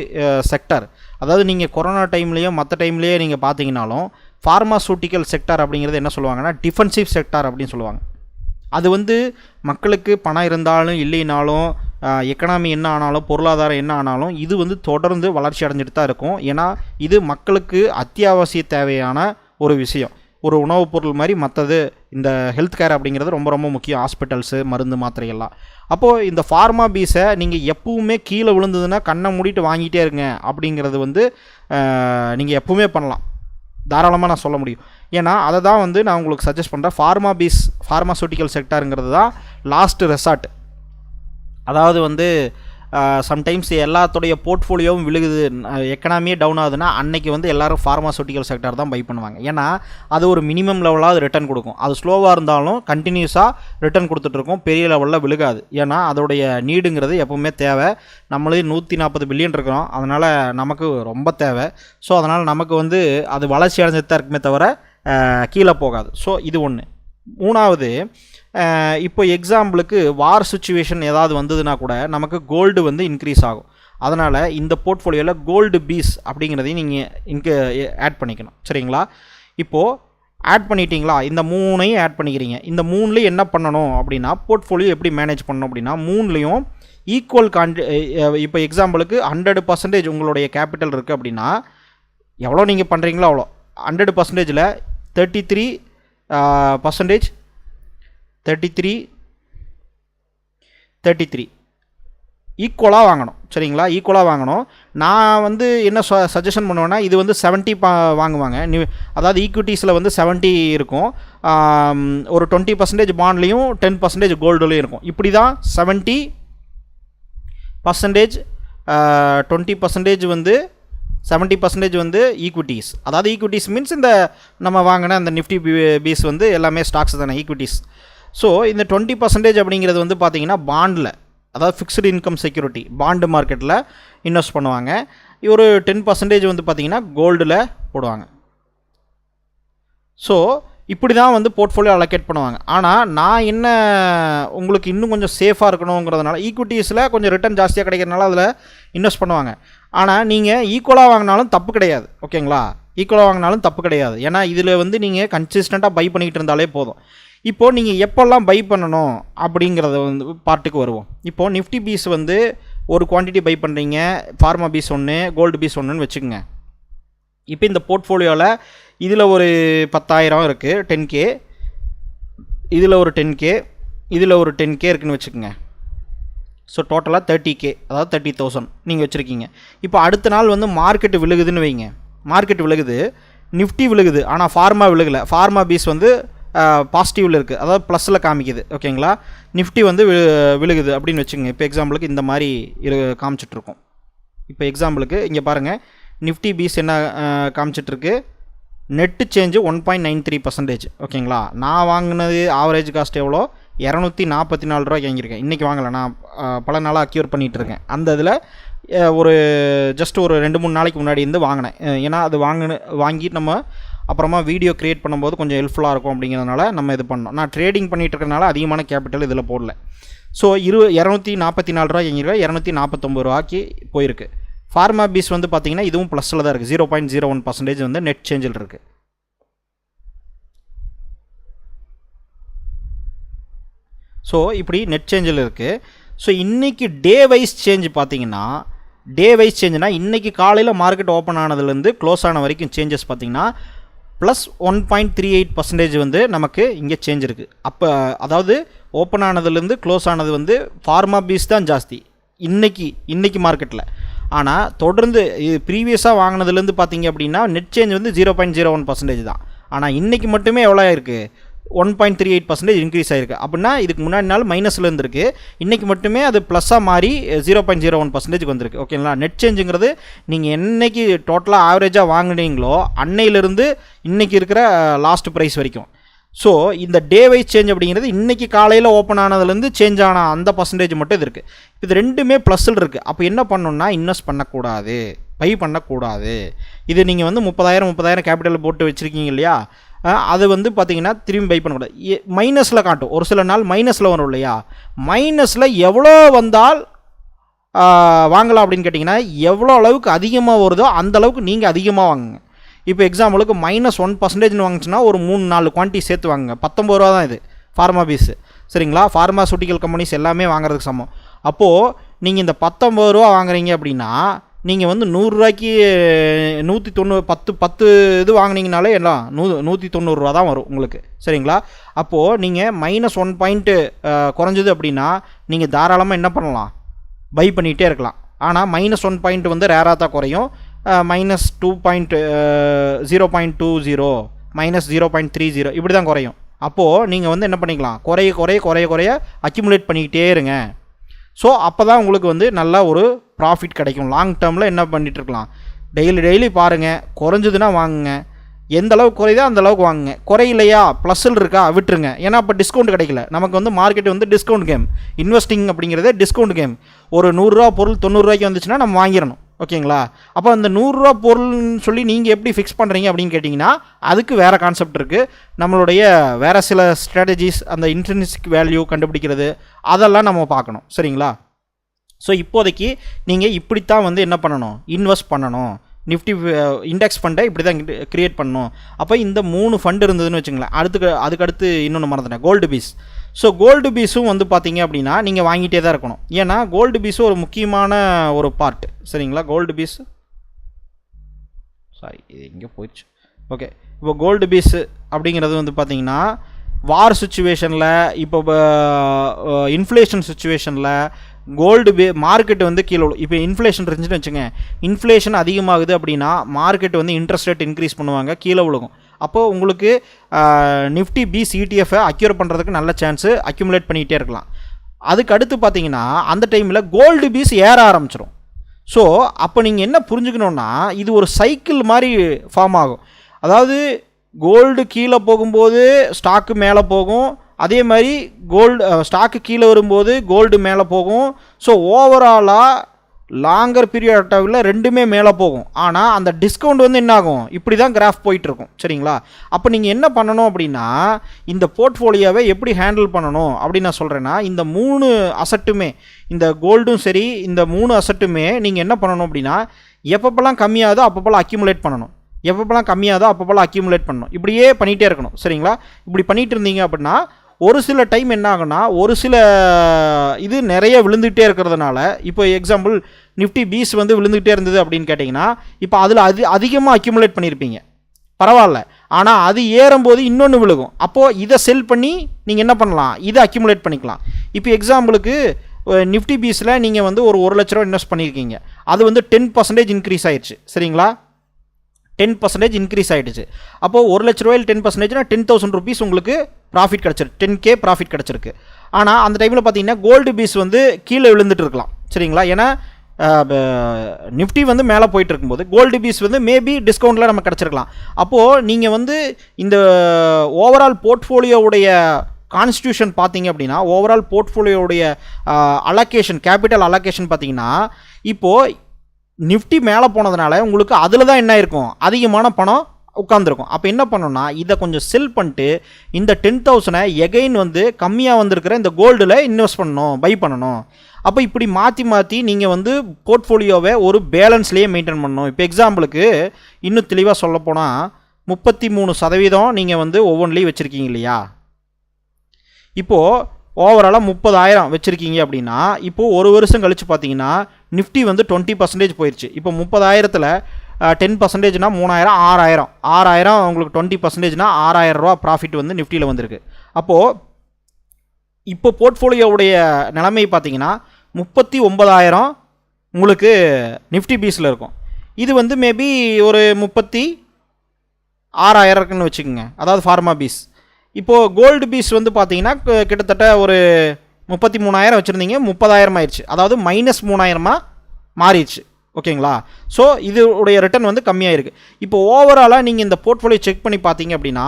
செக்டர். அதாவது நீங்கள் கொரோனா டைம்லேயோ மற்ற டைம்லேயோ நீங்கள் பார்த்தீங்கன்னாலும் ஃபார்மாசூட்டிக்கல் செக்டர் அப்படிங்கிறது என்ன சொல்லுவாங்கன்னா டிஃபென்சிவ் செக்டார் அப்படின்னு சொல்லுவாங்க. அது வந்து மக்களுக்கு பணம் இருந்தாலும் இல்லைனாலும், எக்கனாமி என்ன ஆனாலும், பொருளாதாரம் என்ன ஆனாலும், இது வந்து தொடர்ந்து வளர்ச்சி அடைஞ்சிட்டு தான் இருக்கும். ஏன்னா இது மக்களுக்கு அத்தியாவசிய தேவையான ஒரு விஷயம், ஒரு உணவுப் பொருள் மாதிரி. மற்றது இந்த ஹெல்த் கேர் அப்படிங்கிறது ரொம்ப ரொம்ப முக்கியம், ஹாஸ்பிட்டல்ஸு, மருந்து மாத்திரைகள்லாம். அப்போது இந்த ஃபார்மா பீஸை நீங்கள் எப்பவுமே கீழே விழுந்ததுன்னா கண்ணை மூடிட்டு வாங்கிட்டே இருங்க அப்படிங்கிறது வந்து நீங்கள் எப்பவுமே பண்ணலாம், தாராளமாக நான் சொல்ல முடியும். ஏன்னா அதை தான் வந்து நான் உங்களுக்கு சஜஸ்ட் பண்ணுறேன். ஃபார்மாசூட்டிக்கல் செக்டாருங்கிறது தான் லாஸ்ட் ரெசார்ட். அதாவது வந்து சம்டைம்ஸ் எல்லாத்துடைய போர்ட்ஃபோலியோவும் விழுகுது, எக்கனாமியே டவுன் ஆகுதுன்னா அன்றைக்கி வந்து எல்லோரும் ஃபார்மாசூட்டிக்கல் செக்டார் தான் பை பண்ணுவாங்க. ஏன்னா அது ஒரு மினிமம் லெவலாக ரிட்டர்ன் கொடுக்கும். அது ஸ்லோவாக இருந்தாலும் கண்டினியூஸாக ரிட்டர்ன் கொடுத்துட்ருக்கோம், பெரிய லெவலில் விழுகாது. ஏன்னா அதோடைய நீடுங்கிறது எப்போவுமே தேவை. நம்மளே 140 பில்லியன் இருக்கிறோம், அதனால் நமக்கு ரொம்ப தேவை. ஸோ அதனால் நமக்கு வந்து அது வளர்ச்சி அடைஞ்சிட்டு தான் இருக்குமே தவிர கீழே போகாது. ஸோ இது ஒன்று. மூணாவது, இப்போ எக்ஸாம்பிளுக்கு வார் சுச்சுவேஷன் ஏதாவது வந்ததுன்னா கூட நமக்கு கோல்டு வந்து இன்க்ரீஸ் ஆகும். அதனால் இந்த போர்ட்ஃபோலியோவில் கோல்டு பீஸ் அப்படிங்கிறதையும் நீங்கள் இங்கே ஆட் பண்ணிக்கணும். சரிங்களா? இப்போது ஆட் பண்ணிட்டீங்களா? இந்த 3ஐயும் ஆட் பண்ணிக்கிறீங்க. இந்த 3லேயும் என்ன பண்ணணும் அப்படின்னா, போர்ட்ஃபோலியோ எப்படி மேனேஜ் பண்ணணும் அப்படின்னா, 3லேயும் ஈக்குவல் இப்போ எக்ஸாம்பிளுக்கு 100% உங்களுடைய கேபிட்டல் இருக்குது அப்படின்னா எவ்வளோ நீங்கள் பண்ணுறீங்களோ அவ்வளோ. 100%ல் 33 ஈக்குவலாக வாங்கணும். சரிங்களா? ஈக்குவலாக வாங்கணும். நான் வந்து என்ன சஜஷன் பண்ணுவேன்னா, இது வந்து 70 வாங்குவாங்க. அதாவது ஈக்விட்டிஸில் வந்து 70 இருக்கும், ஒரு 20% பாண்ட்லேயும் 10% கோல்டுலேயும் இருக்கும். இப்படி தான் 70%, 20% வந்து 70% வந்து ஈக்விட்டிஸ். அதாவது ஈக்விட்டிஸ் மீன்ஸ் இந்த நம்ம வாங்கின அந்த நிஃப்டி பீஸ் வந்து எல்லாமே ஸ்டாக்ஸ் தானே, ஈக்விட்டிஸ். ஸோ இந்த 20% அப்படிங்கிறது வந்து பார்த்திங்கன்னா பாண்டில், அதாவது ஃபிக்ஸ்டு இன்கம் செக்யூரிட்டி பாண்டு மார்க்கெட்டில் இன்வெஸ்ட் பண்ணுவாங்க. ஒரு 10% வந்து பார்த்திங்கன்னா கோல்டில் போடுவாங்க. ஸோ இப்படி தான் வந்து போர்ட்ஃபோலியோ அலோகேட் பண்ணுவாங்க. ஆனால் நான் என்ன உங்களுக்கு இன்னும் கொஞ்சம் சேஃபாக இருக்கணுங்கிறதுனால ஈக்விட்டிஸில் கொஞ்சம் ரிட்டர்ன் ஜாஸ்தியாக கிடைக்கிறதுனால அதில் இன்வெஸ்ட் பண்ணுவாங்க. ஆனால் நீங்கள் ஈக்குவலாக வாங்கினாலும் தப்பு கிடையாது. ஓகேங்களா? ஈக்குவலாக வாங்கினாலும் தப்பு கிடையாது. ஏன்னா இதில் வந்து நீங்கள் கன்சிஸ்டண்ட்டாக பை பண்ணிக்கிட்டு இருந்தாலே போதும். இப்போது நீங்கள் எப்போல்லாம் பை பண்ணணும் அப்படிங்கிறத வந்து பார்ட்டுக்கு வருவோம். இப்போது நிஃப்டி பீஸ் வந்து ஒரு குவான்டிட்டி பை பண்ணுறீங்க, ஃபார்மா பீஸ் 1, கோல்டு பீஸ் 1ன்னு வச்சுக்கோங்க. இப்போ இந்த போர்ட்ஃபோலியோவில் இதில் ஒரு 10,000 இருக்குது, 10K, இதில் ஒரு 10K, இதில் ஒரு 10K இருக்குதுன்னு வச்சுக்கோங்க. ஸோ டோட்டலாக 30K, அதாவது 30,000 நீங்கள் வச்சுருக்கீங்க. இப்போ அடுத்த நாள் வந்து மார்க்கெட்டு விழுகுதுன்னு வைங்க. மார்க்கெட் விழுகுது, நிஃப்டி விழுகுது, ஆனால் ஃபார்மா விழுகலை. ஃபார்மா பீஸ் வந்து பாசிட்டிவில் இருக்குது, அதாவது ப்ளஸில் காமிக்குது. ஓகேங்களா? நிஃப்டி வந்து விழுகுது அப்படின்னு வச்சுக்கோங்க. இப்போ எக்ஸாம்பிளுக்கு இந்த மாதிரி காமிச்சிட்ருக்கோம். இப்போ எக்ஸாம்பிளுக்கு இங்கே பாருங்கள், நிஃப்டி பீஸ் என்ன காமிச்சிட்ருக்கு, நெட்டு சேஞ்சு 1.93%. ஓகேங்களா? நான் வாங்கினது ஆவரேஜ் காஸ்ட் எவ்வளோ, 244 ரூபாய்க்கு வாங்கியிருக்கேன். இன்றைக்கி வாங்கலை, நான் பல நாளாக அக்யூர் பண்ணிகிட்ருக்கேன். அந்த இதில் ஒரு ஜஸ்ட் ஒரு 2-3 நாளைக்கு முன்னாடி இருந்து வாங்கினேன். ஏன்னா அது வாங்கி நம்ம அப்புறமா வீடியோ க்ரியேட் பண்ணும்போது கொஞ்சம் ஹெல்ப்ஃபுல்லாக இருக்கும் அப்படிங்கிறதுனால நம்ம இது பண்ணோம். நான் ட்ரேடிங் பண்ணிகிட்டு இருக்கனால அதிகமான கேபிட்டல் இதில் போடல. ஸோ 244 ரூபாய்க்கு வாங்கியிருக்கேன், 249 ரூபாய்க்கு போயிருக்கு. ஃபார்மா பீஸ் வந்து பார்த்திங்கன்னா இதுவும் ப்ளஸில் தான் இருக்குது, 0.01% வந்து நெட் சேஞ்சில் இருக்குது. ஸோ இப்படி நெட் சேஞ்சில் இருக்குது. ஸோ இன்றைக்கி டே வைஸ் சேஞ்ச் பார்த்திங்கன்னா, டே வைஸ் சேஞ்சுனா இன்றைக்கி காலையில் மார்க்கெட் ஓப்பன் ஆனதுலேருந்து க்ளோஸ் ஆன வரைக்கும் சேஞ்சஸ் பார்த்திங்கன்னா ப்ளஸ் 1.38% வந்து நமக்கு இங்கே சேஞ்ச் இருக்குது. அப்போ அதாவது ஓப்பன் ஆனதுலேருந்து க்ளோஸ் ஆனது வந்து ஃபார்மா பீஸ் தான் ஜாஸ்தி இன்றைக்கி மார்க்கெட்டில். ஆனால் தொடர்ந்து இது ப்ரீவியஸாக வாங்கினதுலேருந்து பார்த்திங்க அப்படின்னா நெட் சேஞ்ச் வந்து 0.01% தான். ஆனால் இன்றைக்கி மட்டுமே எவ்வளோ இருக்குது, 1.38% இன்க்ரீஸ் ஆகிருக்கு. அப்படின்னா இதுக்கு முன்னாடி நாள் மைனஸில் இருந்திருக்கு, இன்றைக்கி மட்டுமே அது ப்ளஸ்ஸாக மாறி 0.01% வந்திருக்கு. ஓகேங்களா? நெட் சேஞ்சுங்கிறது நீங்கள் என்றைக்கு டோட்டலாக ஆவரேஜாக வாங்கினீங்களோ அன்னையிலிருந்து இன்றைக்கி இருக்கிற லாஸ்ட் ப்ரைஸ் வரைக்கும். ஸோ இந்த டே வைஸ் சேஞ்ச் அப்படிங்கிறது இன்றைக்கி காலையில் ஓப்பன் ஆனதுலேருந்து சேஞ்ச் ஆன அந்த பர்சன்டேஜ் மட்டும் இது இருக்குது. இது ரெண்டுமே ப்ளஸில் இருக்குது. அப்போ என்ன பண்ணணுன்னா, இன்வெஸ்ட் பண்ணக்கூடாது, பை பண்ணக்கூடாது. இது நீங்கள் வந்து 30,000 கேபிட்டல் போட்டு வச்சுருக்கீங்க இல்லையா, அது வந்து பார்த்திங்கன்னா திரும்பி பை பண்ணக்கூடாது. மைனஸில் காட்டும், ஒரு சில நாள் மைனஸில் வரும் இல்லையா, மைனஸில் எவ்வளோ வந்தால் வாங்கலாம் அப்படின்னு கேட்டிங்கன்னா, எவ்வளோ அளவுக்கு அதிகமாக வருதோ அந்த அளவுக்கு நீங்கள் அதிகமாக வாங்குங்க. இப்போ எக்ஸாம்பிளுக்கு -1% வாங்கிச்சுன்னா ஒரு 3-4 குவான்டிட்டி சேர்த்து வாங்குங்க. 19 ரூபா தான் இது ஃபார்மா பீஸு. சரிங்களா? ஃபார்மாசூட்டிக்கல் கம்பெனிஸ் எல்லாமே வாங்குறதுக்கு சமம். அப்போது நீங்கள் இந்த 19 ரூபா வாங்குறீங்க அப்படின்னா நீங்கள் வந்து 100 ரூபாய்க்கு 190 10 இது வாங்கினீங்கனாலே எல்லாம் 190 ரூபா தான் வரும் உங்களுக்கு. சரிங்களா? அப்போது நீங்கள் -1 பாயிண்ட்டு குறைஞ்சது அப்படின்னா நீங்கள் தாராளமாக என்ன பண்ணலாம், பை பண்ணிகிட்டே இருக்கலாம். ஆனால் -1 பாயிண்ட் வந்து ரேராக தான் குறையும். -0.20 -0.30 இப்படி தான் குறையும். அப்போது நீங்கள் வந்து என்ன பண்ணிக்கலாம், குறைய அக்யூமுலேட் பண்ணிக்கிட்டே இருங்க. ஸோ அப்போ தான் உங்களுக்கு வந்து நல்ல ஒரு ப்ராஃபிட் கிடைக்கும். லாங் டேர்மில் என்ன பண்ணிகிட்ருக்கலாம், டெய்லி பாருங்கள், குறைஞ்சதுன்னா வாங்குங்க, எந்த அளவுக்கு குறையுதோ அந்த அளவுக்கு வாங்குங்க. குறையிலையா ப்ளஸ்ஸில் இருக்கா விட்டுருங்க. ஏன்னா இப்போ டிஸ்கவுண்ட் கிடைக்கல, நமக்கு வந்து மார்க்கெட் வந்து டிஸ்கவுண்ட் கேம். இன்வெஸ்டிங் அப்படிங்கிறதே டிஸ்கவுண்ட் கேம். ஒரு 100 ரூபா பொருள் 90 ரூபாய்க்கு வந்துச்சுன்னா நம்ம வாங்கிடணும். ஓகேங்களா? அப்போ அந்த ரூ. 100 பொருள்னு சொல்லி நீங்கள் எப்படி ஃபிக்ஸ் பண்ணுறீங்க அப்படின்னு கேட்டிங்கன்னா அதுக்கு வேறு கான்செப்ட் இருக்குது. நம்மளுடைய வேறு சில ஸ்ட்ராட்டஜிஸ், அந்த இன்ட்ரின்சிக் வேல்யூ கண்டுபிடிக்கிறது, அதெல்லாம் நம்ம பார்க்கணும். சரிங்களா? ஸோ இப்போதைக்கு நீங்கள் இப்படித்தான் வந்து என்ன பண்ணணும், இன்வெஸ்ட் பண்ணணும். நிஃப்டி இண்டெக்ஸ் ஃபண்டை இப்படி தான் க்ரியேட் பண்ணணும். அப்போ இந்த 3 ஃபண்டு இருந்ததுன்னு வச்சுங்களேன். அதுக்கடுத்து இன்னொன்று மறந்துட்டேன், கோல்டு பீஸ். ஸோ கோல்டு பீஸும் வந்து பார்த்தீங்க அப்படின்னா நீங்கள் வாங்கிட்டே தான் இருக்கணும். ஏன்னா கோல்டு பீஸும் ஒரு முக்கியமான ஒரு பார்ட். சரிங்களா? கோல்டு பீஸ் இது எங்கே போயிடுச்சு. ஓகே, இப்போ கோல்டு பீஸு அப்படிங்கிறது வந்து பார்த்தீங்கன்னா வார் சுச்சுவேஷனில், இப்போ இன்ஃப்ளேஷன் சுச்சுவேஷனில் கோல்டு மார்க்கெட் வந்து கீழே விழும். இப்போ இன்ஃப்ளேஷன் இருந்துச்சுன்னு வச்சுங்க, இன்ஃப்ளேஷன் அதிகமாகுது அப்படின்னா மார்க்கெட் வந்து இன்ட்ரெஸ்ட் ரேட் இன்க்ரீஸ் பண்ணுவாங்க, கீழே விழுகும். அப்போது உங்களுக்கு நிஃப்டி பீஸ் இடிஎஃப்பை அக்யூர் பண்ணுறதுக்கு நல்ல சான்ஸு, அக்யூமுலேட் பண்ணிகிட்டே இருக்கலாம். அதுக்கு அடுத்து பார்த்தீங்கன்னா அந்த டைமில் கோல்டு பீஸ் ஏற ஆரம்பிச்சிடும். ஸோ அப்போ நீங்கள் என்ன புரிஞ்சுக்கணுன்னா, இது ஒரு சைக்கிள் மாதிரி ஃபார்ம் ஆகும். அதாவது கோல்டு கீழே போகும்போது ஸ்டாக்கு மேலே போகும், அதே மாதிரி ஸ்டாக்கு கீழே வரும்போது கோல்டு மேலே போகும். ஸோ ஓவராலாக லாங்கர் பீரியட் ஆஃப் டைமில் ரெண்டுமே மேலே போகும். ஆனால் அந்த டிஸ்கவுண்ட் வந்து என்ன ஆகும், இப்படி தான் கிராஃப் போயிட்டுருக்கும். சரிங்களா? அப்போ நீங்கள் என்ன பண்ணணும் அப்படின்னா, இந்த போர்ட்ஃபோலியோவை எப்படி ஹேண்டில் பண்ணணும் அப்படின்னு நான் சொல்கிறேன்னா, இந்த 3 அசட்டுமே, இந்த கோல்டும் சரி, இந்த 3 அசட்டுமே நீங்கள் என்ன பண்ணணும் அப்படின்னா, எப்பப்பெல்லாம் கம்மியாகுதோ அப்பப்பெல்லாம் அக்யூமுலேட் பண்ணணும். எப்பப்பெல்லாம் கம்மியாகுதோ அப்பப்பெல்லாம் அக்யூமுலேட் பண்ணணும். இப்படியே பண்ணிகிட்டே இருக்கணும். சரிங்களா? இப்படி பண்ணிகிட்டு இருந்தீங்க அப்படின்னா ஒரு சில டைம் என்ன ஆகுனா, ஒரு சில இது நிறைய விழுந்துகிட்டே இருக்கிறதுனால, இப்போ எக்ஸாம்பிள் நிஃப்டி பீஸ் வந்து விழுந்துகிட்டே இருந்தது அப்படின்னு கேட்டிங்கன்னா, இப்போ அதில் அதிகமாக அக்யூமுலேட் பண்ணியிருப்பீங்க, பரவாயில்ல. ஆனால் அது ஏறும்போது இன்னொன்று விழுகும். அப்போது இதை செல் பண்ணி நீங்கள் என்ன பண்ணலாம், இதை அக்யூமுலேட் பண்ணிக்கலாம். இப்போ எக்ஸாம்பிளுக்கு நிஃப்டி பீஸில் நீங்கள் வந்து ஒரு 1 லட்ச ரூபா இன்வெஸ்ட் பண்ணியிருக்கீங்க, அது வந்து 10% இன்க்ரீஸ் ஆயிடுச்சு. சரிங்களா? 10% இன்க்ரீஸ் ஆகிடுச்சு. அப்போது 1 லட்ச ரூபாயில் 10%னா 10,000 ருபீஸ் உங்களுக்கு ப்ராஃபிட் கிடச்சிருக்கு, 10K ப்ராஃபிட் கிடச்சிருக்கு. ஆனால் அந்த டைமில் பார்த்தீங்கன்னா கோல்டு பீஸ் வந்து கீழே விழுந்துட்டு இருக்கலாம். சரிங்களா? ஏன்னா நிஃப்டி வந்து மேலே போயிட்டு இருக்கும்போது கோல்டு பீஸ் வந்து மேபி டிஸ்கவுண்ட்டில் நம்ம கிடச்சிருக்கலாம். அப்போது நீங்கள் வந்து இந்த ஓவரால் போர்ட்ஃபோலியோவுடைய கான்ஸ்டியூஷன் பார்த்தீங்க அப்படின்னா, ஓவரால் போர்ட்ஃபோலியோவுடைய அலோகேஷன், கேபிட்டல் அலோகேஷன் பார்த்தீங்கன்னா, இப்போது நிஃப்டி மேலே போனதுனால உங்களுக்கு அதில் தான் என்ன இருக்கும், அதிகமான பணம் உட்காந்துருக்கும். அப்போ என்ன பண்ணணும்னா, இதை கொஞ்சம் செல் பண்ணிட்டு இந்த 10,000 எகைன் வந்து கம்மியாக வந்திருக்கிற இந்த கோல்டில் இன்வெஸ்ட் பண்ணணும், பை பண்ணணும். அப்போ இப்படி மாற்றி மாற்றி நீங்கள் வந்து போர்ட்ஃபோலியோவை ஒரு பேலன்ஸ்லேயே மெயின்டைன் பண்ணணும். இப்போ எக்ஸாம்பிளுக்கு இன்னும் தெளிவாக சொல்லப்போனால் 33% நீங்கள் வந்து ஒவ்வொன்றிலையும் வச்சுருக்கீங்க இல்லையா? இப்போது ஓவராலாக 30,000 வச்சுருக்கீங்க அப்படின்னா, இப்போது ஒரு வருஷம் கழித்து பார்த்தீங்கன்னா நிஃப்டி வந்து 20% போயிடுச்சு. இப்போ 30,000ல் 10%னா 3,000, 6,000 உங்களுக்கு 20%னா 6,000 ரூபா ப்ராஃபிட் வந்து நிஃப்டியில் வந்திருக்கு. அப்போது இப்போ போர்ட்ஃபோலியோவுடைய நிலைமை பார்த்தீங்கன்னா 39,000 உங்களுக்கு நிஃப்டி பீஸில் இருக்கும். இது வந்து மேபி ஒரு 36,000 இருக்குன்னு வச்சுக்கோங்க, அதாவது ஃபார்மா பீஸ். இப்போது கோல்டு பீஸ் வந்து பார்த்தீங்கன்னா கிட்டத்தட்ட ஒரு 33,000 வச்சுருந்தீங்க, 30,000 ஆயிடுச்சு, அதாவது -3,000 மாறிடுச்சு. ஓகேங்களா? ஸோ இதோடைய ரிட்டர்ன் வந்து கம்மியாக இருக்குது. இப்போ ஓவராலாக நீங்கள் இந்த போர்ட்ஃபோலியோ செக் பண்ணி பார்த்தீங்க அப்படின்னா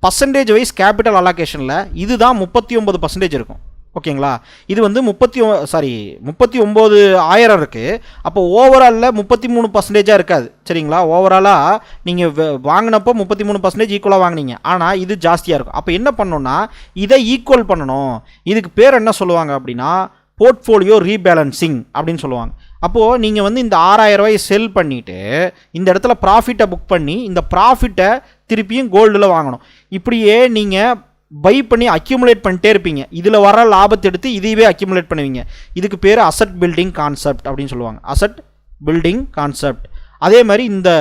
பர்சன்டேஜ் வைஸ் கேபிட்டல் அலோகேஷனில் இதுதான் 39% இருக்கும். ஓகேங்களா? இது வந்து 39,000 இருக்குது. அப்போ ஓவராலில் 33% இருக்காது. சரிங்களா? ஓவராலாக நீங்கள் வாங்கினப்போ 33% ஈக்குவலாக வாங்கினீங்க, ஆனால் இது ஜாஸ்தியாக இருக்கும். அப்போ என்ன பண்ணணும்னா, இதை ஈக்குவல் பண்ணணும். இதுக்கு பேர் என்ன சொல்லுவாங்க அப்படின்னா போர்ட்ஃபோலியோ ரீபேலன்சிங் அப்படின்னு சொல்லுவாங்க. அப்போது நீங்கள் வந்து இந்த 6,000 ரூபாயை செல் பண்ணிவிட்டு இந்த இடத்துல ப்ராஃபிட்டை புக் பண்ணி இந்த ப்ராஃபிட்டை திருப்பியும் கோல்டில் வாங்கணும். இப்படியே நீங்கள் பை பண்ணி அக்யூமுலேட் பண்ணிட்டே இருப்பீங்க. இதில் வர லாபத்தை எடுத்து இதையவே அக்யூமுலேட் பண்ணுவீங்க. இதுக்கு பேர் அசட் பில்டிங் கான்செப்ட் அப்படின்னு சொல்லுவாங்க. Asset building concept. அதே மாதிரி இந்த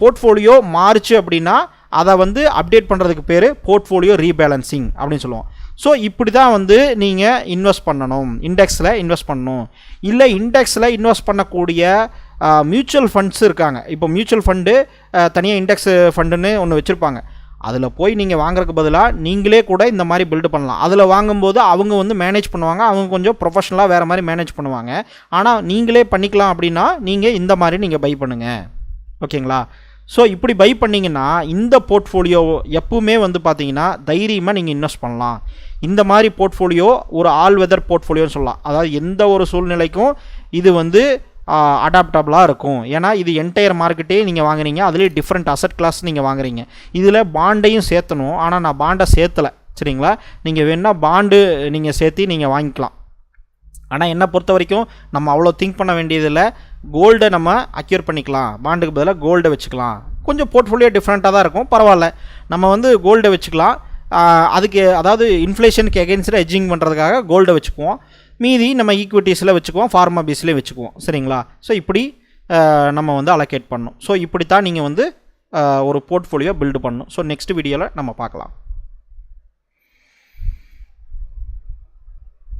போர்ட்ஃபோலியோ மாறுச்சு அப்படின்னா அதை வந்து அப்டேட் பண்ணுறதுக்கு பேர் போர்ட்ஃபோலியோ ரீபேலன்சிங் அப்படின்னு சொல்லுவோம். ஸோ இப்படி தான் வந்து நீங்கள் இன்வெஸ்ட் பண்ணணும், இண்டெக்ஸில் இன்வெஸ்ட் பண்ணணும். இல்லை இண்டெக்ஸில் இன்வெஸ்ட் பண்ணக்கூடிய மியூச்சுவல் ஃபண்ட்ஸ் இருக்காங்க. இப்போ மியூச்சுவல் ஃபண்டு தனியாக இண்டெக்ஸ் ஃபண்டுன்னு ஒன்று வச்சுருப்பாங்க. அதில் போய் நீங்கள் வாங்குறதுக்கு பதிலாக நீங்களே கூட இந்த மாதிரி பில்டு பண்ணலாம். அதில் வாங்கும்போது அவங்க வந்து மேனேஜ் பண்ணுவாங்க, அவங்க கொஞ்சம் ப்ரொஃபஷ்னலாக வேறு மாதிரி மேனேஜ் பண்ணுவாங்க. ஆனால் நீங்களே பண்ணிக்கலாம் அப்படின்னா நீங்கள் இந்த மாதிரி நீங்கள் பை பண்ணுங்கள். ஓகேங்களா? ஸோ இப்படி பை பண்ணிங்கன்னா இந்த போர்ட்ஃபோலியோ எப்பவுமே வந்து பார்த்தீங்கன்னா தைரியமாக நீங்கள் இன்வெஸ்ட் பண்ணலாம். இந்த மாதிரி போர்ட்ஃபோலியோ ஒரு ஆல் வெதர் போர்ட்ஃபோலியோன்னு சொல்லலாம். அதாவது எந்த ஒரு சூழ்நிலைக்கும் இது வந்து அடாப்டபுளாக இருக்கும். ஏன்னா இது என்டையர் மார்க்கெட்டே நீங்கள் வாங்குறீங்க, அதுலேயே டிஃப்ரெண்ட் அசட் கிளாஸ் நீங்கள் வாங்குறீங்க. இதில் பாண்டையும் சேர்த்தணும், ஆனால் நான் பாண்டை சேர்த்தலை. சரிங்களா, நீங்கள் வேணால் பாண்டு நீங்கள் சேர்த்து நீங்கள் வாங்கிக்கலாம். ஆனால் என்னை பொறுத்த வரைக்கும் நம்ம அவ்வளோ திங்க் பண்ண வேண்டியதில்லை. கோல்டை நம்ம அக்யூர் பண்ணிக்கலாம், பாண்டுக்கு பதிலாக கோல்டை வச்சுக்கலாம். கொஞ்சம் போர்ட்ஃபோலியோ டிஃப்ரெண்ட்டாக தான் இருக்கும், பரவாயில்ல. நம்ம வந்து கோல்டை வச்சுக்கலாம். அதுக்கு அதாவது இன்ஃப்ளேஷனுக்கு எகென்ஸ்டாக ஹெட்ஜிங் பண்ணுறதுக்காக கோல்டை வச்சுக்குவோம். மீதி நம்ம ஈக்விட்டிஸில் வச்சுக்குவோம், ஃபார்மா பீஸ்லேயே வச்சுக்குவோம். சரிங்களா, ஸோ இப்படி நம்ம வந்து அலோகேட் பண்ணணும். ஸோ இப்படி தான் நீங்கள் வந்து ஒரு போர்ட்ஃபோலியோ பில்டு பண்ணணும். ஸோ நெக்ஸ்ட் வீடியோவில் நம்ம பார்க்கலாம்.